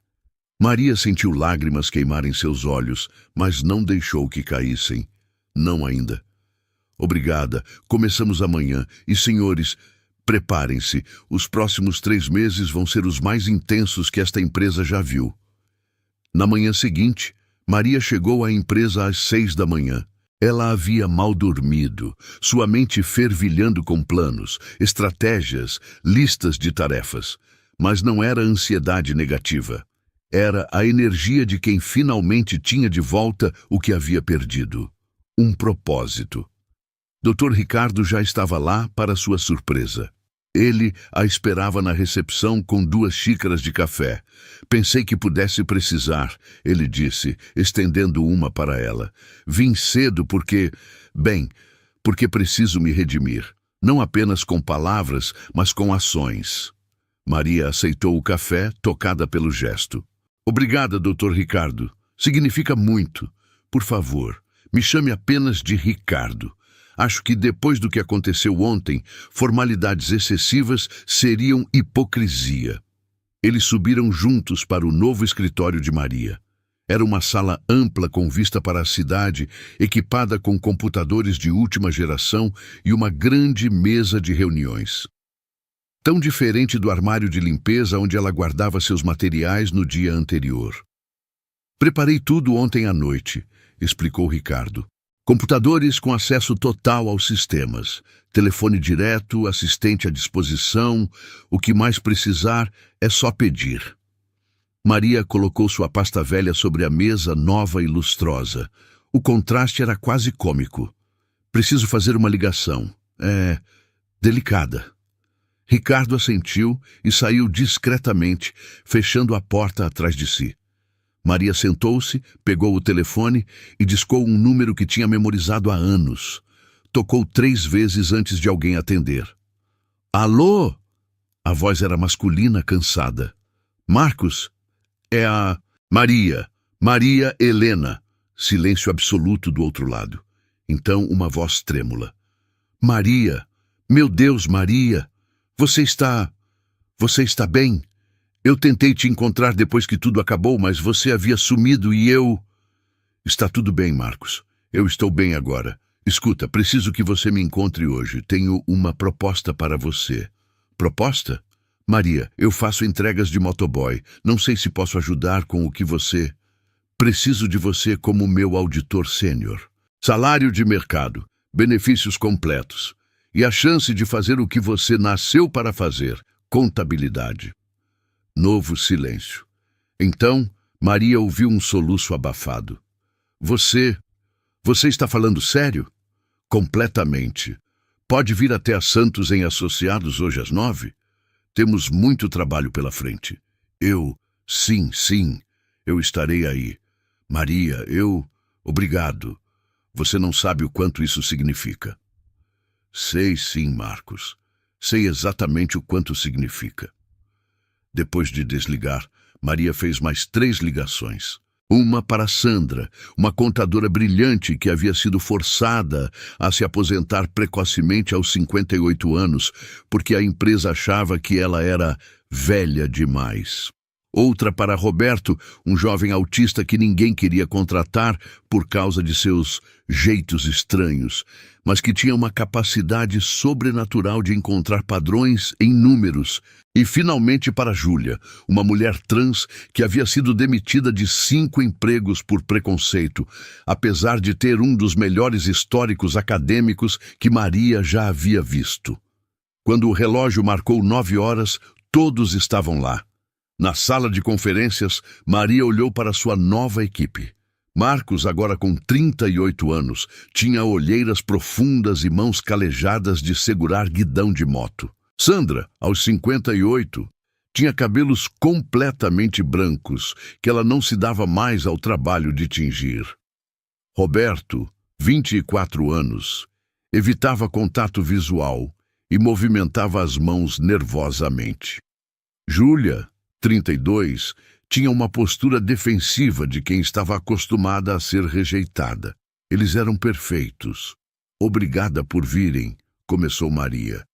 Maria sentiu lágrimas queimarem seus olhos, mas não deixou que caíssem. Não ainda. Obrigada. Começamos amanhã. E, senhores, preparem-se. Os próximos 3 meses vão ser os mais intensos que esta empresa já viu. Na manhã seguinte, Maria chegou à empresa às 6 da manhã. Ela havia mal dormido, sua mente fervilhando com planos, estratégias, listas de tarefas. Mas não era ansiedade negativa. Era a energia de quem finalmente tinha de volta o que havia perdido. Um propósito. Dr. Ricardo já estava lá para sua surpresa. Ele a esperava na recepção com 2 xícaras de café. Pensei que pudesse precisar, ele disse, estendendo uma para ela. Vim cedo porque preciso me redimir. Não apenas com palavras, mas com ações. Maria aceitou o café, tocada pelo gesto. Obrigada, Dr. Ricardo. Significa muito. Por favor, me chame apenas de Ricardo. Acho que depois do que aconteceu ontem, formalidades excessivas seriam hipocrisia. Eles subiram juntos para o novo escritório de Maria. Era uma sala ampla com vista para a cidade, equipada com computadores de última geração e uma grande mesa de reuniões. tão diferente do armário de limpeza onde ela guardava seus materiais no dia anterior. Preparei tudo ontem à noite, explicou Ricardo. Computadores com acesso total aos sistemas, telefone direto, assistente à disposição, o que mais precisar é só pedir. Maria colocou sua pasta velha sobre a mesa nova e lustrosa. O contraste era quase cômico. Preciso fazer uma ligação. É delicada. Ricardo assentiu e saiu discretamente, fechando a porta atrás de si. Maria sentou-se, pegou o telefone e discou um número que tinha memorizado há anos. Tocou 3 vezes antes de alguém atender. Alô? A voz era masculina, cansada. Marcos? É a Maria. Maria Helena. Silêncio absoluto do outro lado. Então uma voz trêmula. Maria. Meu Deus, Maria. Você está bem? Eu tentei te encontrar depois que tudo acabou, mas você havia sumido e eu... Está tudo bem, Marcos. Eu estou bem agora. Escuta, preciso que você me encontre hoje. Tenho uma proposta para você. Proposta? Maria, eu faço entregas de motoboy. Não sei se posso ajudar com o que você... Preciso de você como meu auditor sênior. Salário de mercado, benefícios completos. E a chance de fazer o que você nasceu para fazer, contabilidade. Novo silêncio. Então, Maria ouviu um soluço abafado. Você está falando sério? Completamente. Pode vir até a Santos em Associados hoje às 9? Temos muito trabalho pela frente. Sim, eu estarei aí. Maria, obrigado. Você não sabe o quanto isso significa. Sei sim, Marcos. Sei exatamente o quanto significa. Depois de desligar, Maria fez mais 3 ligações. Uma para Sandra, uma contadora brilhante que havia sido forçada a se aposentar precocemente aos 58 anos, porque a empresa achava que ela era velha demais. Outra para Roberto, um jovem autista que ninguém queria contratar por causa de seus jeitos estranhos, mas que tinha uma capacidade sobrenatural de encontrar padrões em números. E finalmente para Júlia, uma mulher trans que havia sido demitida de 5 empregos por preconceito, apesar de ter um dos melhores históricos acadêmicos que Maria já havia visto. Quando o relógio marcou 9 horas, todos estavam lá. Na sala de conferências, Maria olhou para sua nova equipe. Marcos, agora com 38 anos, tinha olheiras profundas e mãos calejadas de segurar guidão de moto. Sandra, aos 58, tinha cabelos completamente brancos, que ela não se dava mais ao trabalho de tingir. Roberto, 24 anos, evitava contato visual e movimentava as mãos nervosamente. Júlia, 32, tinha uma postura defensiva de quem estava acostumada a ser rejeitada. Eles eram perfeitos. Obrigada por virem, começou Maria.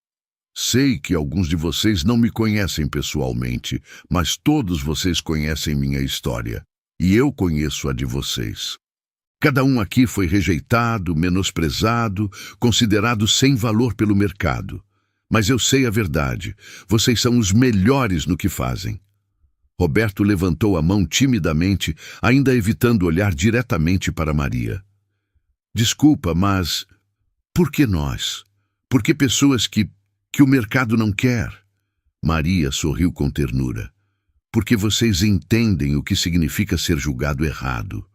Sei que alguns de vocês não me conhecem pessoalmente, mas todos vocês conhecem minha história. E eu conheço a de vocês. Cada um aqui foi rejeitado, menosprezado, considerado sem valor pelo mercado. Mas eu sei a verdade. Vocês são os melhores no que fazem. Roberto levantou a mão timidamente, ainda evitando olhar diretamente para Maria. Desculpa, mas por que nós? Por que pessoas que o mercado não quer? Maria sorriu com ternura. Porque vocês entendem o que significa ser julgado errado.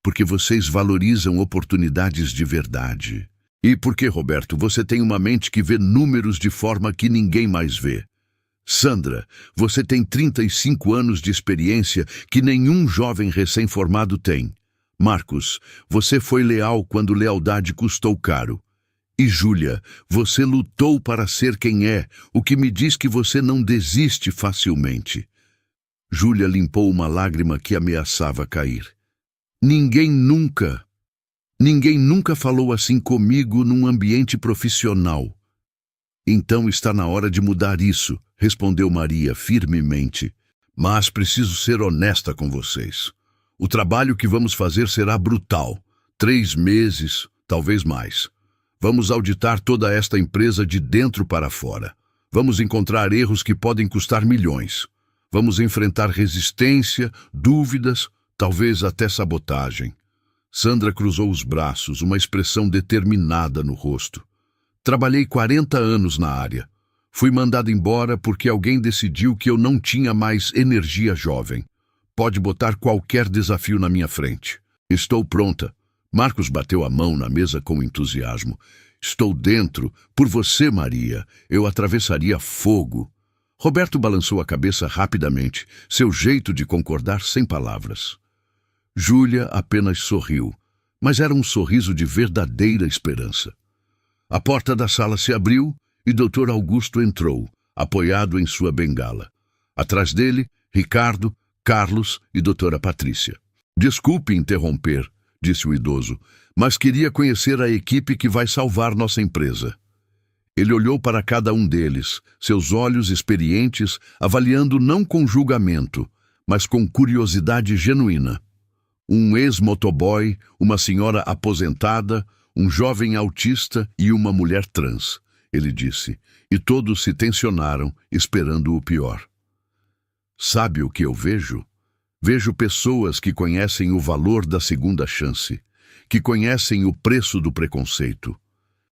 Porque vocês valorizam oportunidades de verdade. E porque, Roberto, você tem uma mente que vê números de forma que ninguém mais vê. Sandra, você tem 35 anos de experiência que nenhum jovem recém-formado tem. Marcos, você foi leal quando lealdade custou caro. E Júlia, você lutou para ser quem é, o que me diz que você não desiste facilmente. Júlia limpou uma lágrima que ameaçava cair. Ninguém nunca falou assim comigo num ambiente profissional. Então está na hora de mudar isso, respondeu Maria firmemente. Mas preciso ser honesta com vocês. O trabalho que vamos fazer será brutal. 3 meses, talvez mais. Vamos auditar toda esta empresa de dentro para fora. Vamos encontrar erros que podem custar milhões. Vamos enfrentar resistência, dúvidas, talvez até sabotagem. Sandra cruzou os braços, uma expressão determinada no rosto. Trabalhei 40 anos na área. Fui mandado embora porque alguém decidiu que eu não tinha mais energia jovem. Pode botar qualquer desafio na minha frente. Estou pronta. Marcos bateu a mão na mesa com entusiasmo. Estou dentro. Por você, Maria. Eu atravessaria fogo. Roberto balançou a cabeça rapidamente, seu jeito de concordar sem palavras. Júlia apenas sorriu, mas era um sorriso de verdadeira esperança. A porta da sala se abriu e Dr. Augusto entrou, apoiado em sua bengala. Atrás dele, Ricardo, Carlos e Doutora Patrícia. Desculpe interromper, disse o idoso, mas queria conhecer a equipe que vai salvar nossa empresa. Ele olhou para cada um deles, seus olhos experientes, avaliando não com julgamento, mas com curiosidade genuína. Um ex-motoboy, uma senhora aposentada, um jovem autista e uma mulher trans, ele disse, e todos se tensionaram, esperando o pior. Sabe o que eu vejo? Vejo pessoas que conhecem o valor da segunda chance, que conhecem o preço do preconceito,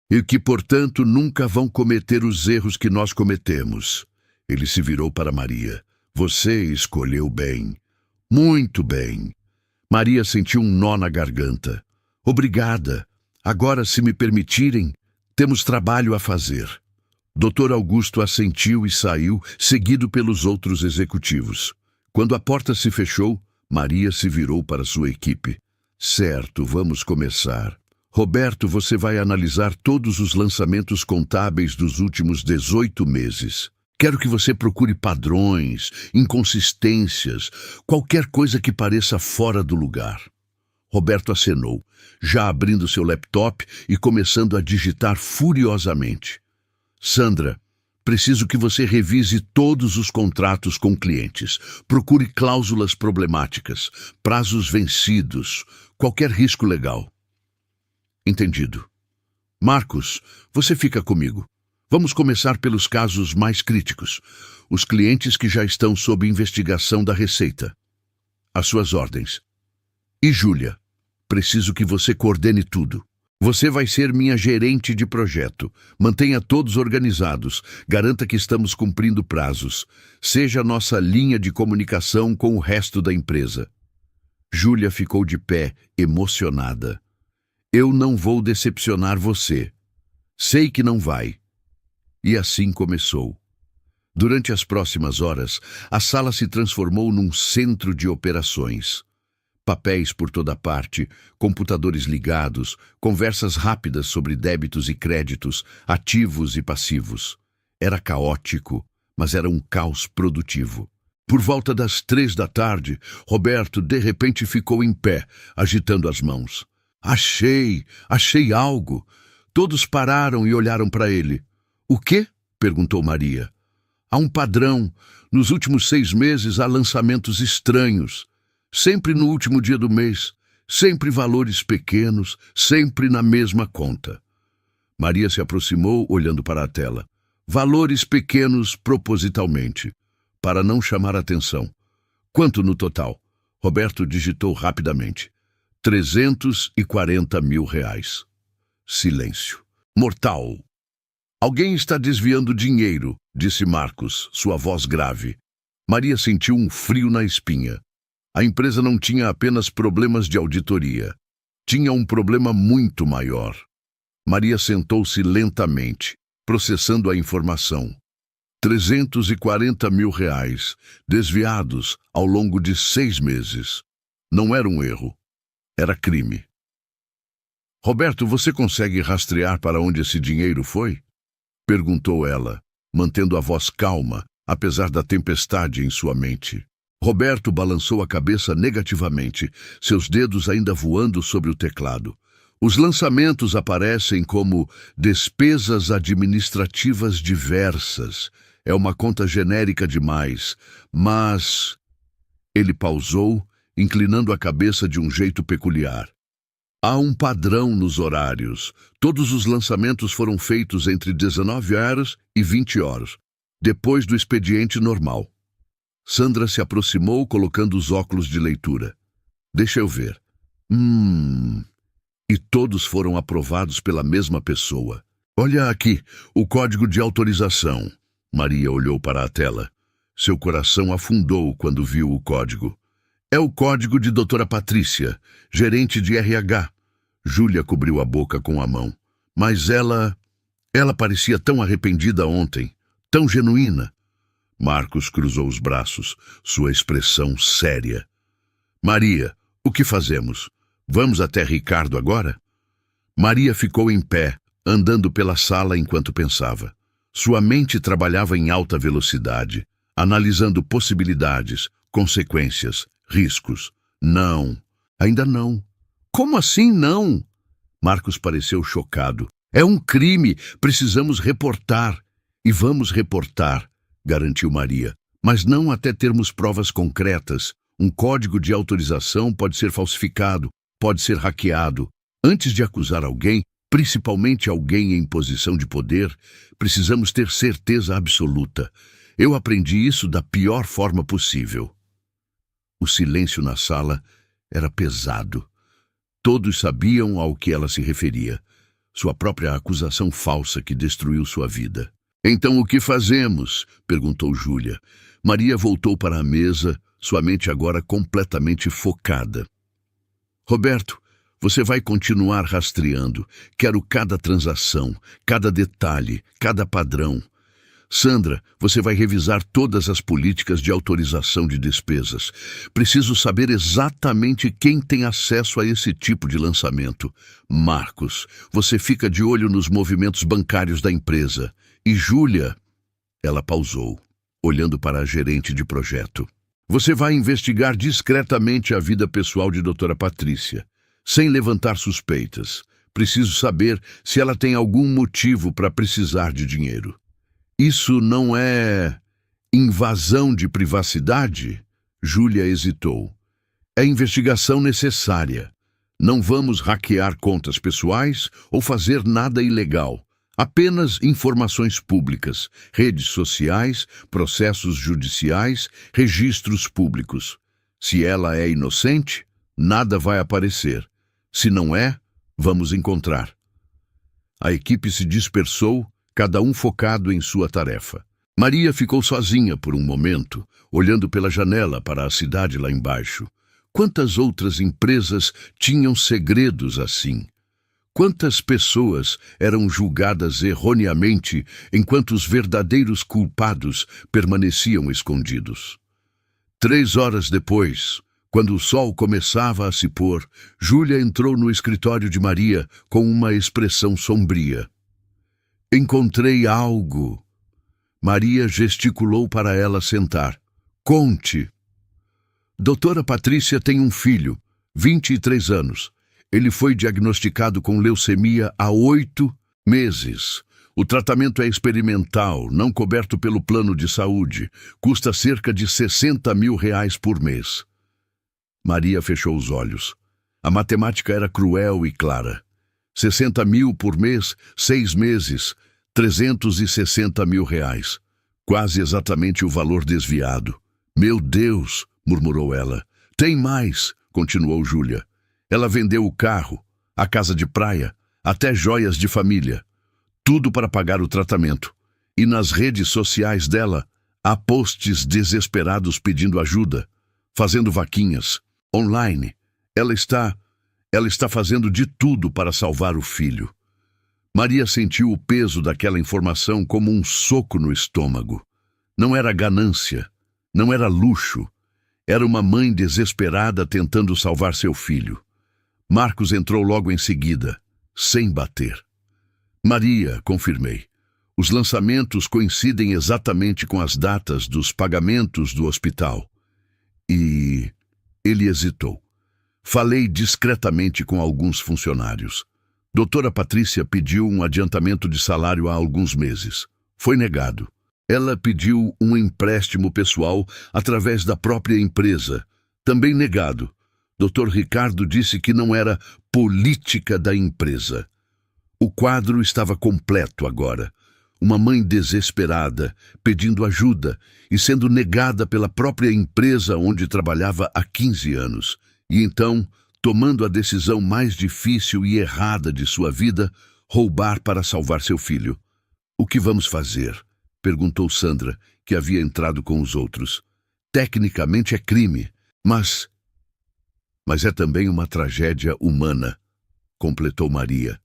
e que, portanto, nunca vão cometer os erros que nós cometemos. Ele se virou para Maria. Você escolheu bem. Muito bem. Maria sentiu um nó na garganta. Obrigada. Agora, se me permitirem, temos trabalho a fazer. Dr. Augusto assentiu e saiu, seguido pelos outros executivos. Quando a porta se fechou, Maria se virou para sua equipe. Certo, vamos começar. Roberto, você vai analisar todos os lançamentos contábeis dos últimos 18 meses. Quero que você procure padrões, inconsistências, qualquer coisa que pareça fora do lugar. Roberto acenou, já abrindo seu laptop e começando a digitar furiosamente. Sandra, preciso que você revise todos os contratos com clientes. Procure cláusulas problemáticas, prazos vencidos, qualquer risco legal. Entendido. Marcos, você fica comigo. Vamos começar pelos casos mais críticos. Os clientes que já estão sob investigação da Receita. Às suas ordens. E Júlia, preciso que você coordene tudo. Você vai ser minha gerente de projeto. Mantenha todos organizados. Garanta que estamos cumprindo prazos. Seja nossa linha de comunicação com o resto da empresa. Júlia ficou de pé, emocionada. Eu não vou decepcionar você. Sei que não vai. E assim começou. Durante as próximas horas, a sala se transformou num centro de operações. Papéis por toda parte, computadores ligados, conversas rápidas sobre débitos e créditos, ativos e passivos. Era caótico, mas era um caos produtivo. Por volta das 3 da tarde, Roberto de repente ficou em pé, agitando as mãos. Achei algo. Todos pararam e olharam para ele. O quê? Perguntou Maria. Há um padrão. Nos últimos 6 meses há lançamentos estranhos. Sempre no último dia do mês. Sempre valores pequenos, sempre na mesma conta. Maria se aproximou, olhando para a tela. Valores pequenos propositalmente, para não chamar atenção. Quanto no total? Roberto digitou rapidamente. 340 mil reais. Silêncio. Mortal. Alguém está desviando dinheiro, disse Marcos, sua voz grave. Maria sentiu um frio na espinha. A empresa não tinha apenas problemas de auditoria. Tinha um problema muito maior. Maria sentou-se lentamente, processando a informação. 340 mil reais, desviados ao longo de 6 meses. Não era um erro. Era crime. Roberto, você consegue rastrear para onde esse dinheiro foi? Perguntou ela, mantendo a voz calma, apesar da tempestade em sua mente. Roberto balançou a cabeça negativamente, seus dedos ainda voando sobre o teclado. Os lançamentos aparecem como despesas administrativas diversas. É uma conta genérica demais, mas... Ele pausou, inclinando a cabeça de um jeito peculiar. Há um padrão nos horários. Todos os lançamentos foram feitos entre 19 horas e 20 horas. Depois do expediente normal. Sandra se aproximou, colocando os óculos de leitura. Deixa eu ver. E todos foram aprovados pela mesma pessoa. Olha aqui, o código de autorização. Maria olhou para a tela. Seu coração afundou quando viu o código. É o código de doutora Patrícia, gerente de RH. Júlia cobriu a boca com a mão. Mas ela parecia tão arrependida ontem, tão genuína. Marcos cruzou os braços, sua expressão séria. Maria, o que fazemos? Vamos até Ricardo agora? Maria ficou em pé, andando pela sala enquanto pensava. Sua mente trabalhava em alta velocidade, analisando possibilidades, consequências, riscos. Não, ainda não. Como assim não? Marcos pareceu chocado. É um crime, precisamos reportar. E vamos reportar, garantiu Maria. Mas não até termos provas concretas. Um código de autorização pode ser falsificado, pode ser hackeado. Antes de acusar alguém, principalmente alguém em posição de poder, precisamos ter certeza absoluta. Eu aprendi isso da pior forma possível. O silêncio na sala era pesado. Todos sabiam ao que ela se referia. Sua própria acusação falsa que destruiu sua vida. Então o que fazemos? Perguntou Júlia. Maria voltou para a mesa, sua mente agora completamente focada. Roberto, você vai continuar rastreando. Quero cada transação, cada detalhe, cada padrão. Sandra, você vai revisar todas as políticas de autorização de despesas. Preciso saber exatamente quem tem acesso a esse tipo de lançamento. Marcos, você fica de olho nos movimentos bancários da empresa. E Júlia, ela pausou, olhando para a gerente de projeto. Você vai investigar discretamente a vida pessoal de doutora Patrícia, sem levantar suspeitas. Preciso saber se ela tem algum motivo para precisar de dinheiro. Isso não é invasão de privacidade? Júlia hesitou. É investigação necessária. Não vamos hackear contas pessoais ou fazer nada ilegal. Apenas informações públicas, redes sociais, processos judiciais, registros públicos. Se ela é inocente, nada vai aparecer. Se não é, vamos encontrar. A equipe se dispersou, cada um focado em sua tarefa. Maria ficou sozinha por um momento, olhando pela janela para a cidade lá embaixo. Quantas outras empresas tinham segredos assim? Quantas pessoas eram julgadas erroneamente enquanto os verdadeiros culpados permaneciam escondidos? 3 horas depois, quando o sol começava a se pôr, Júlia entrou no escritório de Maria com uma expressão sombria. Encontrei algo. Maria gesticulou para ela sentar. Conte. Doutora Patrícia tem um filho, 23 anos. Ele foi diagnosticado com leucemia há 8 meses. O tratamento é experimental, não coberto pelo plano de saúde. Custa cerca de R$60 mil por mês. Maria fechou os olhos. A matemática era cruel e clara. 60 mil por mês, 6 meses, 360 mil reais. Quase exatamente o valor desviado. Meu Deus, murmurou ela. Tem mais, continuou Júlia. Ela vendeu o carro, a casa de praia, até joias de família. Tudo para pagar o tratamento. E nas redes sociais dela, há posts desesperados pedindo ajuda, fazendo vaquinhas. Online, ela está fazendo de tudo para salvar o filho. Maria sentiu o peso daquela informação como um soco no estômago. Não era ganância, não era luxo. Era uma mãe desesperada tentando salvar seu filho. Marcos entrou logo em seguida, sem bater. Maria, confirmei. Os lançamentos coincidem exatamente com as datas dos pagamentos do hospital. E ele hesitou. Falei discretamente com alguns funcionários. Doutora Patrícia pediu um adiantamento de salário há alguns meses. Foi negado. Ela pediu um empréstimo pessoal através da própria empresa. Também negado. Dr. Ricardo disse que não era política da empresa. O quadro estava completo agora. uma mãe desesperada, pedindo ajuda e sendo negada pela própria empresa onde trabalhava há 15 anos. E então, tomando a decisão mais difícil e errada de sua vida, roubar para salvar seu filho. "O que vamos fazer?" perguntou Sandra, que havia entrado com os outros. "Tecnicamente é crime, mas é também uma tragédia humana", completou Maria.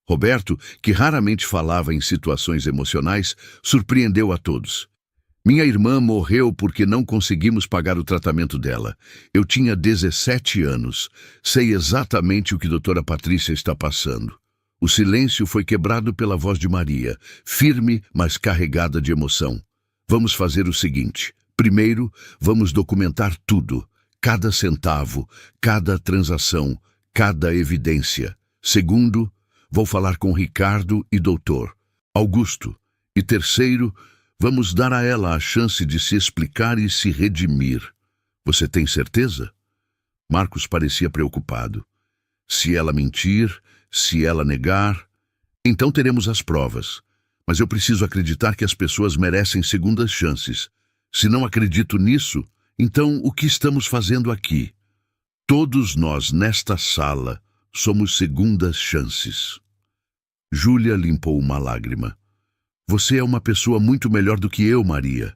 Roberto, que raramente falava em situações emocionais, surpreendeu a todos. "Minha irmã morreu porque não conseguimos pagar o tratamento dela. Eu tinha 17 anos. Sei exatamente o que a doutora Patrícia está passando." O silêncio foi quebrado pela voz de Maria, firme, mas carregada de emoção. "Vamos fazer o seguinte. Primeiro, vamos documentar tudo. Cada centavo, cada transação, cada evidência. Segundo, vou falar com Ricardo e Dr. Augusto. E terceiro, vamos dar a ela a chance de se explicar e se redimir. Você tem certeza?" Marcos parecia preocupado. "Se ela mentir, se ela negar, então teremos as provas. Mas eu preciso acreditar que as pessoas merecem segundas chances. Se não acredito nisso, então o que estamos fazendo aqui? Todos nós nesta sala somos segundas chances." Júlia limpou uma lágrima. "Você é uma pessoa muito melhor do que eu, Maria."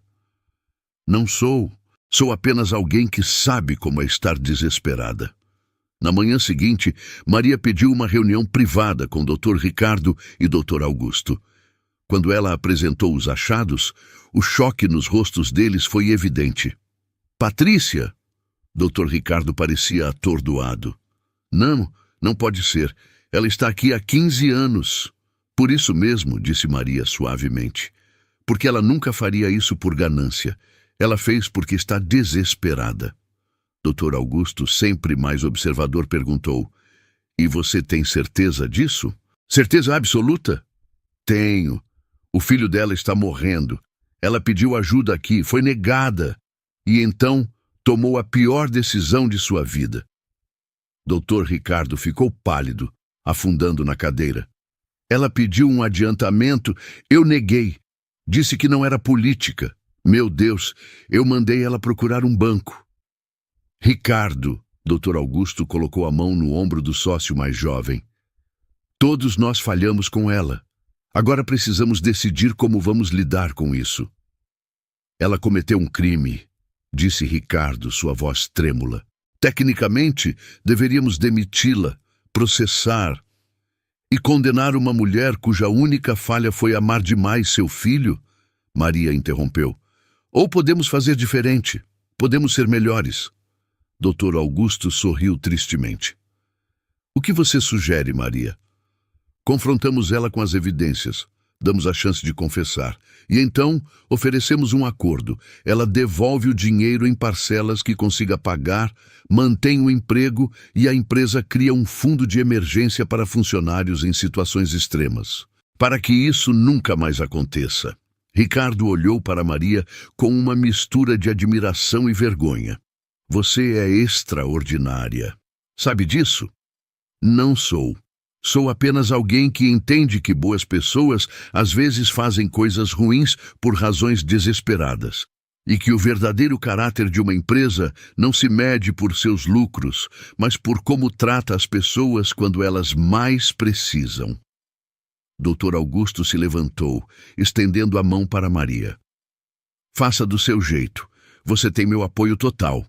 "Não sou. Sou apenas alguém que sabe como é estar desesperada." Na manhã seguinte, Maria pediu uma reunião privada com Dr. Ricardo e Dr. Augusto. Quando ela apresentou os achados, o choque nos rostos deles foi evidente. "Patrícia!" Dr. Ricardo parecia atordoado. Não pode ser. Ela está aqui há 15 anos. "Por isso mesmo", disse Maria suavemente. "Porque ela nunca faria isso por ganância. Ela fez porque está desesperada." Dr. Augusto, sempre mais observador, perguntou: "E você tem certeza disso?" "Certeza absoluta?" "Tenho. O filho dela está morrendo. Ela pediu ajuda aqui, foi negada. E então tomou a pior decisão de sua vida." Dr. Ricardo ficou pálido, afundando na cadeira. "Ela pediu um adiantamento, eu neguei. Disse que não era política. Meu Deus, eu mandei ela procurar um banco." "Ricardo", Dr. Augusto colocou a mão no ombro do sócio mais jovem. "Todos nós falhamos com ela. Agora precisamos decidir como vamos lidar com isso." "Ela cometeu um crime", disse Ricardo, sua voz trêmula. "Tecnicamente, deveríamos demiti-la, processar e condenar uma mulher cuja única falha foi amar demais seu filho." Maria interrompeu. "Ou podemos fazer diferente. Podemos ser melhores." Dr. Augusto sorriu tristemente. "O que você sugere, Maria?" "Confrontamos ela com as evidências, damos a chance de confessar, e então oferecemos um acordo. Ela devolve o dinheiro em parcelas que consiga pagar, mantém o emprego e a empresa cria um fundo de emergência para funcionários em situações extremas. Para que isso nunca mais aconteça." Ricardo olhou para Maria com uma mistura de admiração e vergonha. "Você é extraordinária. Sabe disso?" "Não sou. Sou apenas alguém que entende que boas pessoas às vezes fazem coisas ruins por razões desesperadas. E que o verdadeiro caráter de uma empresa não se mede por seus lucros, mas por como trata as pessoas quando elas mais precisam." Dr. Augusto se levantou, estendendo a mão para Maria. "Faça do seu jeito. Você tem meu apoio total."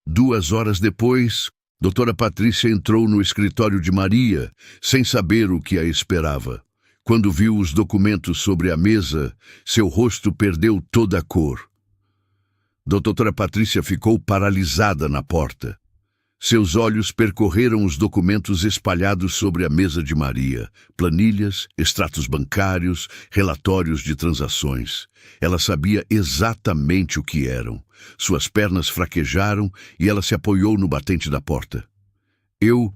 2 horas depois, doutora Patrícia entrou no escritório de Maria, sem saber o que a esperava. Quando viu os documentos sobre a mesa, seu rosto perdeu toda a cor. Doutora Patrícia ficou paralisada na porta. Seus olhos percorreram os documentos espalhados sobre a mesa de Maria, planilhas, extratos bancários, relatórios de transações. Ela sabia exatamente o que eram. Suas pernas fraquejaram e ela se apoiou no batente da porta. Eu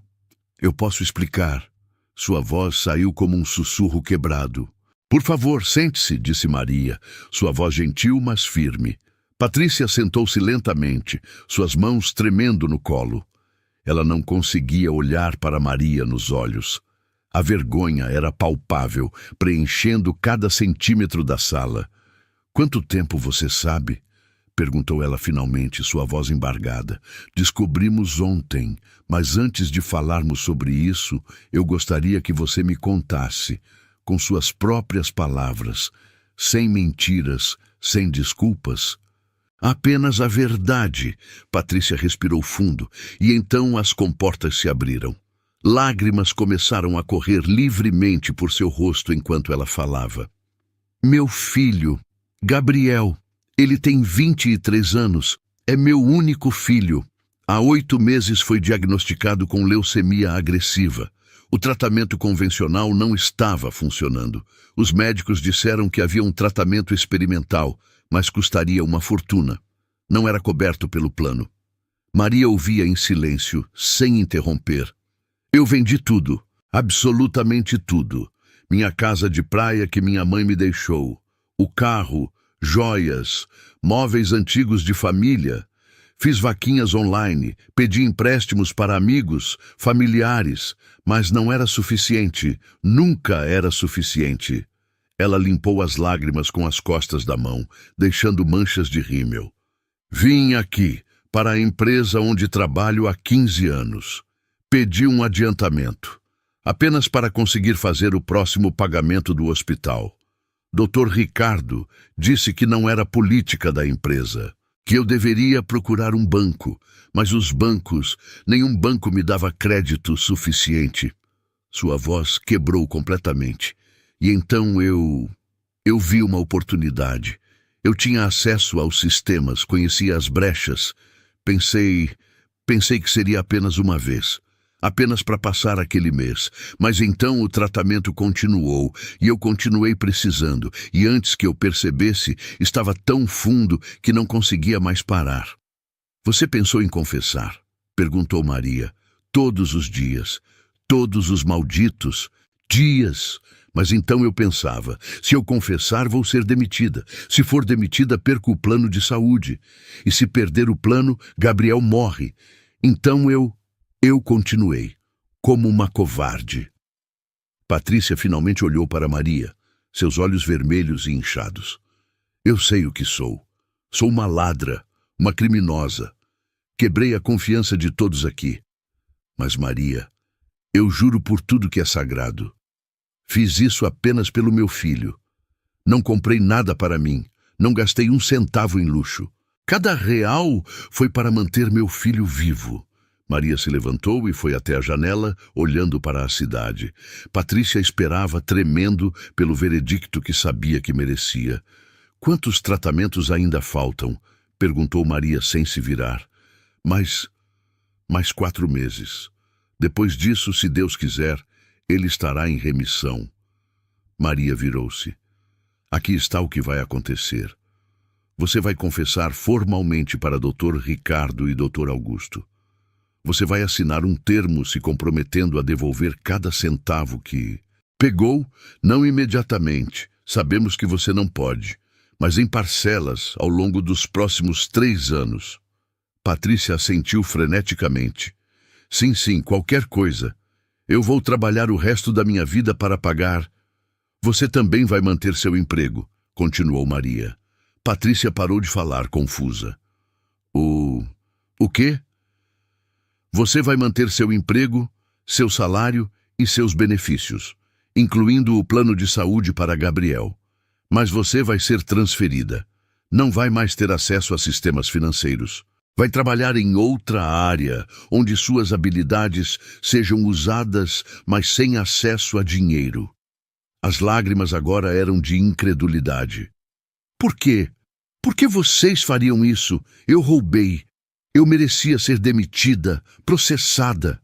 posso explicar." Sua voz saiu como um sussurro quebrado. "Por favor, sente-se", disse Maria, sua voz gentil, mas firme. Patrícia sentou-se lentamente, suas mãos tremendo no colo. Ela não conseguia olhar para Maria nos olhos. A vergonha era palpável, preenchendo cada centímetro da sala. "Quanto tempo você sabe?" perguntou ela finalmente, sua voz embargada. "Descobrimos ontem, mas antes de falarmos sobre isso, eu gostaria que você me contasse, com suas próprias palavras, sem mentiras, sem desculpas. Apenas a verdade." Patrícia respirou fundo, e então as comportas se abriram. Lágrimas começaram a correr livremente por seu rosto enquanto ela falava. "Meu filho, Gabriel, ele tem 23 anos, é meu único filho. Há 8 meses foi diagnosticado com leucemia agressiva. O tratamento convencional não estava funcionando. Os médicos disseram que havia um tratamento experimental, mas custaria uma fortuna. Não era coberto pelo plano." Maria ouvia em silêncio, sem interromper. "Eu vendi tudo, absolutamente tudo. Minha casa de praia que minha mãe me deixou, o carro, joias, móveis antigos de família. Fiz vaquinhas online, pedi empréstimos para amigos, familiares, mas não era suficiente, nunca era suficiente." Ela limpou as lágrimas com as costas da mão, deixando manchas de rímel. "Vim aqui, para a empresa onde trabalho há 15 anos. Pedi um adiantamento, apenas para conseguir fazer o próximo pagamento do hospital. Dr. Ricardo disse que não era política da empresa, que eu deveria procurar um banco, mas nenhum banco me dava crédito suficiente." Sua voz quebrou completamente. "E então eu vi uma oportunidade. Eu tinha acesso aos sistemas, conhecia as brechas. Pensei que seria apenas uma vez, apenas para passar aquele mês. Mas então o tratamento continuou, e eu continuei precisando, e antes que eu percebesse, estava tão fundo que não conseguia mais parar." "Você pensou em confessar?" perguntou Maria. "Todos os dias, todos os malditos dias. Mas então eu pensava, se eu confessar, vou ser demitida. Se for demitida, perco o plano de saúde. E se perder o plano, Gabriel morre. Então eu continuei, como uma covarde." Patrícia finalmente olhou para Maria, seus olhos vermelhos e inchados. "Eu sei o que sou. Sou uma ladra, uma criminosa. Quebrei a confiança de todos aqui. Mas, Maria, eu juro por tudo que é sagrado. Fiz isso apenas pelo meu filho. Não comprei nada para mim, não gastei um centavo em luxo. Cada real foi para manter meu filho vivo." Maria se levantou e foi até a janela, olhando para a cidade. Patrícia esperava, tremendo, pelo veredicto que sabia que merecia. "Quantos tratamentos ainda faltam?" perguntou Maria sem se virar. Mais 4 meses. Depois disso, se Deus quiser, ele estará em remissão." Maria virou-se. "Aqui está o que vai acontecer. Você vai confessar formalmente para Dr. Ricardo e Dr. Augusto. Você vai assinar um termo se comprometendo a devolver cada centavo que pegou, não imediatamente. Sabemos que você não pode, mas em parcelas ao longo dos próximos 3 anos. Patrícia assentiu freneticamente. Sim, qualquer coisa. Eu vou trabalhar o resto da minha vida para pagar." "Você também vai manter seu emprego", continuou Maria. Patrícia parou de falar, confusa. O quê?" "Você vai manter seu emprego, seu salário e seus benefícios, incluindo o plano de saúde para Gabriel. Mas você vai ser transferida. Não vai mais ter acesso a sistemas financeiros. Vai trabalhar em outra área, onde suas habilidades sejam usadas, mas sem acesso a dinheiro." As lágrimas agora eram de incredulidade. "Por quê? Por que vocês fariam isso? Eu roubei. Eu merecia ser demitida, processada."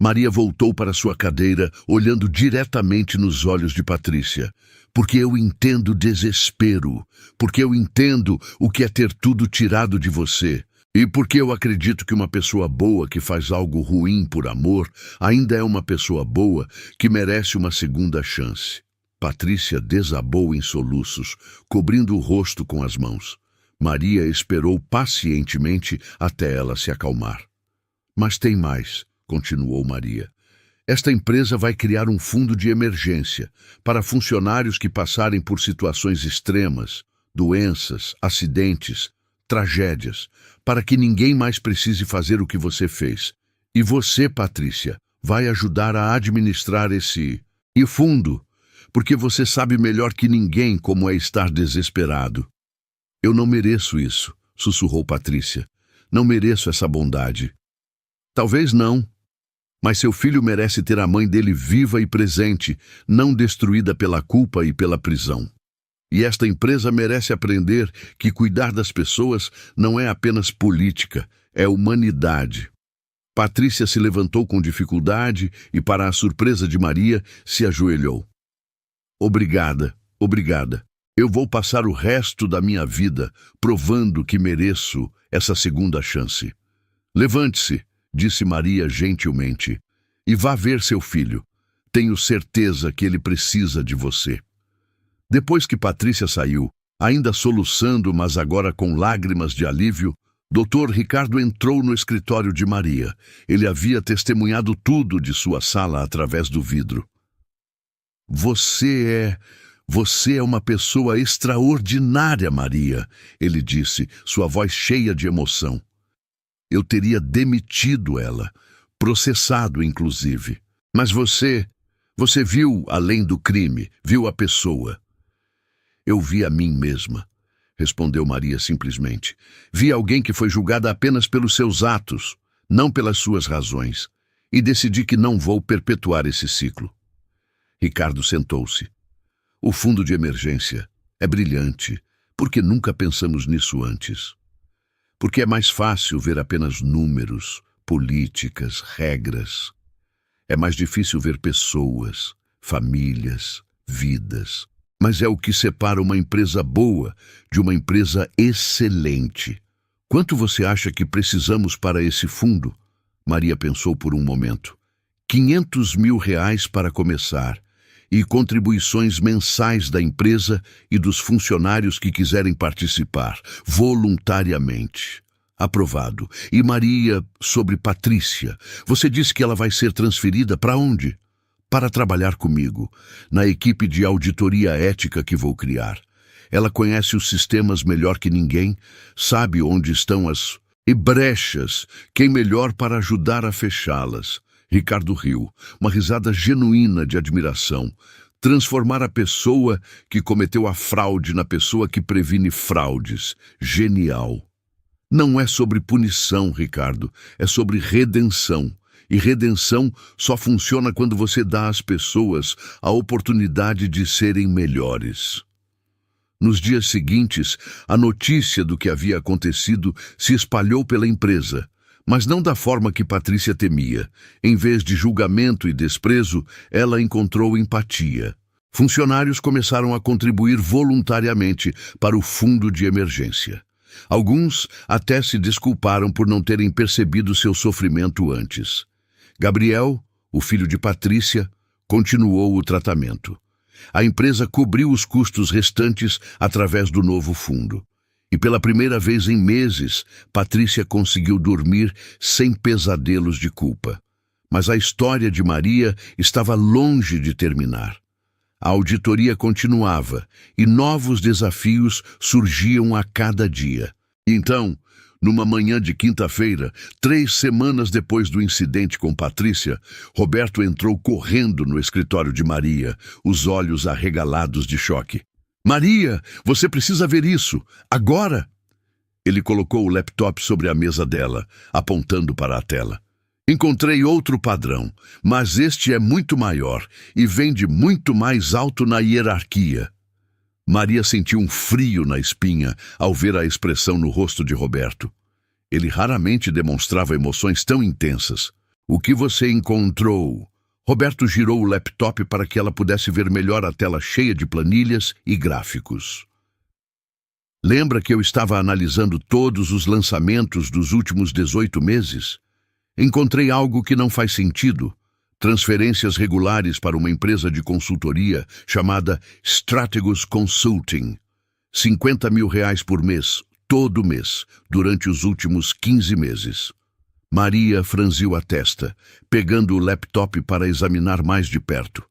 Maria voltou para sua cadeira, olhando diretamente nos olhos de Patrícia. "Porque eu entendo desespero. Porque eu entendo o que é ter tudo tirado de você. E porque eu acredito que uma pessoa boa que faz algo ruim por amor ainda é uma pessoa boa que merece uma segunda chance." Patrícia desabou em soluços, cobrindo o rosto com as mãos. Maria esperou pacientemente até ela se acalmar. "Mas tem mais", continuou Maria. Esta empresa vai criar um fundo de emergência para funcionários que passarem por situações extremas, doenças, acidentes, tragédias, para que ninguém mais precise fazer o que você fez. E você, Patrícia, vai ajudar a administrar esse fundo, porque você sabe melhor que ninguém como é estar desesperado. Eu não mereço isso, sussurrou Patrícia. Não mereço essa bondade. Talvez não, mas seu filho merece ter a mãe dele viva e presente, não destruída pela culpa e pela prisão. E esta empresa merece aprender que cuidar das pessoas não é apenas política, é humanidade. Patrícia se levantou com dificuldade e, para a surpresa de Maria, se ajoelhou. Obrigada, obrigada. Eu vou passar o resto da minha vida provando que mereço essa segunda chance. Levante-se, disse Maria gentilmente, e vá ver seu filho. Tenho certeza que ele precisa de você. Depois que Patrícia saiu, ainda soluçando, mas agora com lágrimas de alívio, Dr. Ricardo entrou no escritório de Maria. Ele havia testemunhado tudo de sua sala através do vidro. Você é uma pessoa extraordinária, Maria, ele disse, sua voz cheia de emoção. Eu teria demitido ela, processado inclusive. Mas você viu além do crime, viu a pessoa. Eu vi a mim mesma, respondeu Maria simplesmente. Vi alguém que foi julgada apenas pelos seus atos, não pelas suas razões, e decidi que não vou perpetuar esse ciclo. Ricardo sentou-se. O fundo de emergência é brilhante, porque nunca pensamos nisso antes. Porque é mais fácil ver apenas números, políticas, regras. É mais difícil ver pessoas, famílias, vidas. Mas é o que separa uma empresa boa de uma empresa excelente. Quanto você acha que precisamos para esse fundo? Maria pensou por um momento. R$500 mil para começar, e contribuições mensais da empresa e dos funcionários que quiserem participar, voluntariamente. Aprovado. E Maria, sobre Patrícia, você disse que ela vai ser transferida para onde? Para trabalhar comigo, na equipe de auditoria ética que vou criar. Ela conhece os sistemas melhor que ninguém, sabe onde estão as brechas, quem melhor para ajudar a fechá-las. Ricardo riu, uma risada genuína de admiração. Transformar a pessoa que cometeu a fraude na pessoa que previne fraudes. Genial. Não é sobre punição, Ricardo, é sobre redenção. E redenção só funciona quando você dá às pessoas a oportunidade de serem melhores. Nos dias seguintes, a notícia do que havia acontecido se espalhou pela empresa, mas não da forma que Patrícia temia. Em vez de julgamento e desprezo, ela encontrou empatia. Funcionários começaram a contribuir voluntariamente para o fundo de emergência. Alguns até se desculparam por não terem percebido seu sofrimento antes. Gabriel, o filho de Patrícia, continuou o tratamento. A empresa cobriu os custos restantes através do novo fundo. E pela primeira vez em meses, Patrícia conseguiu dormir sem pesadelos de culpa. Mas a história de Maria estava longe de terminar. A auditoria continuava e novos desafios surgiam a cada dia. Então, numa manhã de quinta-feira, 3 semanas depois do incidente com Patrícia, Roberto entrou correndo no escritório de Maria, os olhos arregalados de choque. Maria, você precisa ver isso, agora! Ele colocou o laptop sobre a mesa dela, apontando para a tela. Encontrei outro padrão, mas este é muito maior e vem de muito mais alto na hierarquia. Maria sentiu um frio na espinha ao ver a expressão no rosto de Roberto. Ele raramente demonstrava emoções tão intensas. O que você encontrou? Roberto girou o laptop para que ela pudesse ver melhor a tela cheia de planilhas e gráficos. Lembra que eu estava analisando todos os lançamentos dos últimos 18 meses? Encontrei algo que não faz sentido. Transferências regulares para uma empresa de consultoria chamada Strategos Consulting. R$50 mil por mês, todo mês, durante os últimos 15 meses. Maria franziu a testa, pegando o laptop para examinar mais de perto.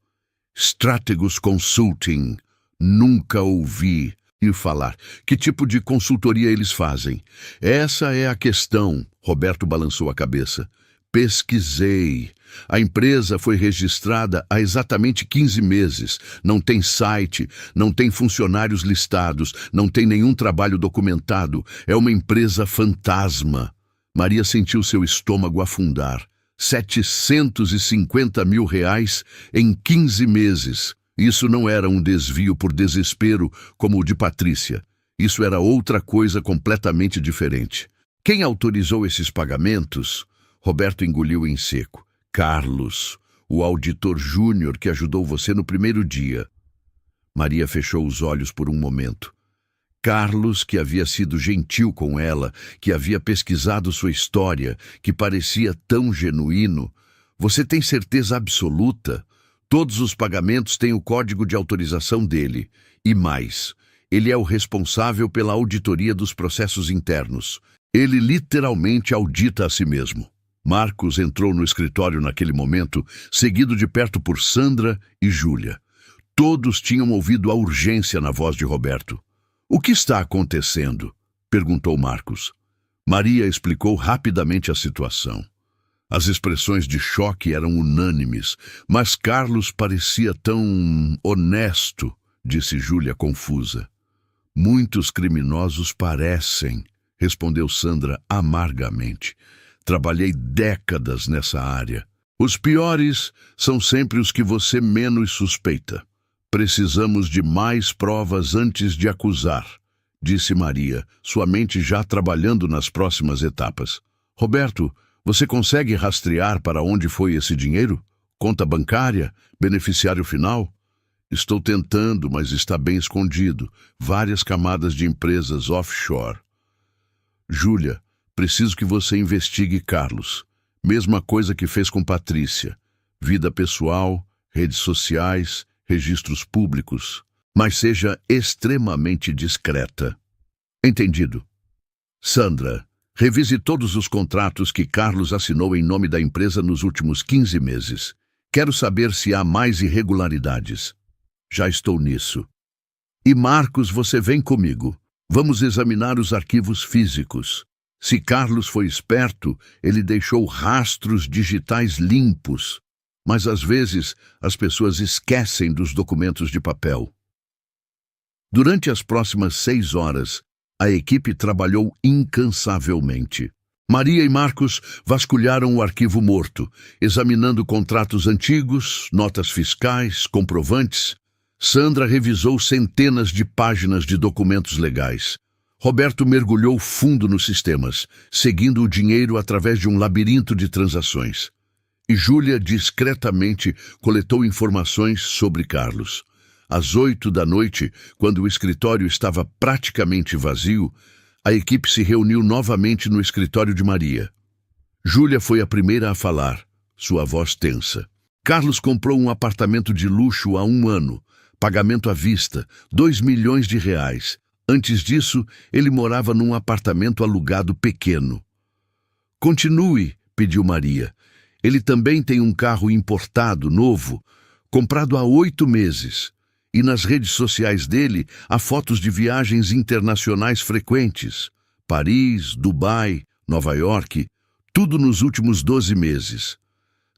Strategos Consulting. Nunca ouvi falar. Que tipo de consultoria eles fazem? Essa é a questão. Roberto balançou a cabeça. Pesquisei. A empresa foi registrada há exatamente 15 meses. Não tem site, não tem funcionários listados, não tem nenhum trabalho documentado. É uma empresa fantasma. Maria sentiu seu estômago afundar. 750 mil reais em 15 meses. Isso não era um desvio por desespero como o de Patrícia. Isso era outra coisa completamente diferente. Quem autorizou esses pagamentos? Roberto engoliu em seco. Carlos, o auditor júnior que ajudou você no primeiro dia. Maria fechou os olhos por um momento. Carlos, que havia sido gentil com ela, que havia pesquisado sua história, que parecia tão genuíno. Você tem certeza absoluta? Todos os pagamentos têm o código de autorização dele. E mais, ele é o responsável pela auditoria dos processos internos. Ele literalmente audita a si mesmo. Marcos entrou no escritório naquele momento, seguido de perto por Sandra e Júlia. Todos tinham ouvido a urgência na voz de Roberto. O que está acontecendo? Perguntou Marcos. Maria explicou rapidamente a situação. As expressões de choque eram unânimes, mas Carlos parecia tão honesto, disse Júlia confusa. Muitos criminosos parecem, respondeu Sandra amargamente. Trabalhei décadas nessa área. Os piores são sempre os que você menos suspeita. Precisamos de mais provas antes de acusar, disse Maria, sua mente já trabalhando nas próximas etapas. Roberto, você consegue rastrear para onde foi esse dinheiro? Conta bancária? Beneficiário final? Estou tentando, mas está bem escondido. Várias camadas de empresas offshore. Júlia, preciso que você investigue Carlos. Mesma coisa que fez com Patrícia. Vida pessoal, redes sociais, registros públicos. Mas seja extremamente discreta. Entendido. Sandra, revise todos os contratos que Carlos assinou em nome da empresa nos últimos 15 meses. Quero saber se há mais irregularidades. Já estou nisso. E Marcos, você vem comigo. Vamos examinar os arquivos físicos. Se Carlos foi esperto, ele deixou rastros digitais limpos. Mas às vezes as pessoas esquecem dos documentos de papel. Durante as próximas 6 horas, a equipe trabalhou incansavelmente. Maria e Marcos vasculharam o arquivo morto, examinando contratos antigos, notas fiscais, comprovantes. Sandra revisou centenas de páginas de documentos legais. Roberto mergulhou fundo nos sistemas, seguindo o dinheiro através de um labirinto de transações. E Júlia discretamente coletou informações sobre Carlos. Às 8 da noite, quando o escritório estava praticamente vazio, a equipe se reuniu novamente no escritório de Maria. Júlia foi a primeira a falar, sua voz tensa. Carlos comprou um apartamento de luxo há 1 ano, pagamento à vista, 2 milhões de reais. Antes disso, ele morava num apartamento alugado pequeno. Continue, pediu Maria. Ele também tem um carro importado, novo, comprado há 8 meses. E nas redes sociais dele há fotos de viagens internacionais frequentes. Paris, Dubai, Nova York, tudo nos últimos 12 meses.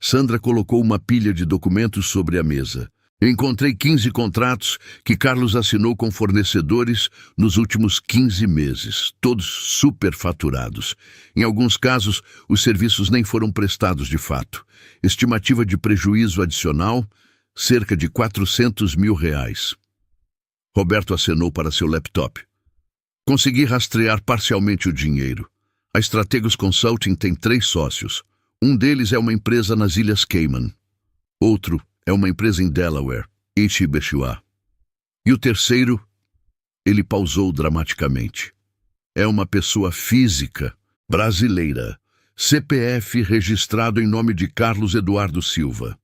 Sandra colocou uma pilha de documentos sobre a mesa. Encontrei 15 contratos que Carlos assinou com fornecedores nos últimos 15 meses, todos superfaturados. Em alguns casos, os serviços nem foram prestados de fato. Estimativa de prejuízo adicional, cerca de 400 mil reais. Roberto acenou para seu laptop. Consegui rastrear parcialmente o dinheiro. A Strategos Consulting tem 3 sócios. Um deles é uma empresa nas Ilhas Cayman. Outro é uma empresa em Delaware, em Chibechua. E o terceiro, ele pausou dramaticamente. É uma pessoa física, brasileira, CPF registrado em nome de Carlos Eduardo Silva.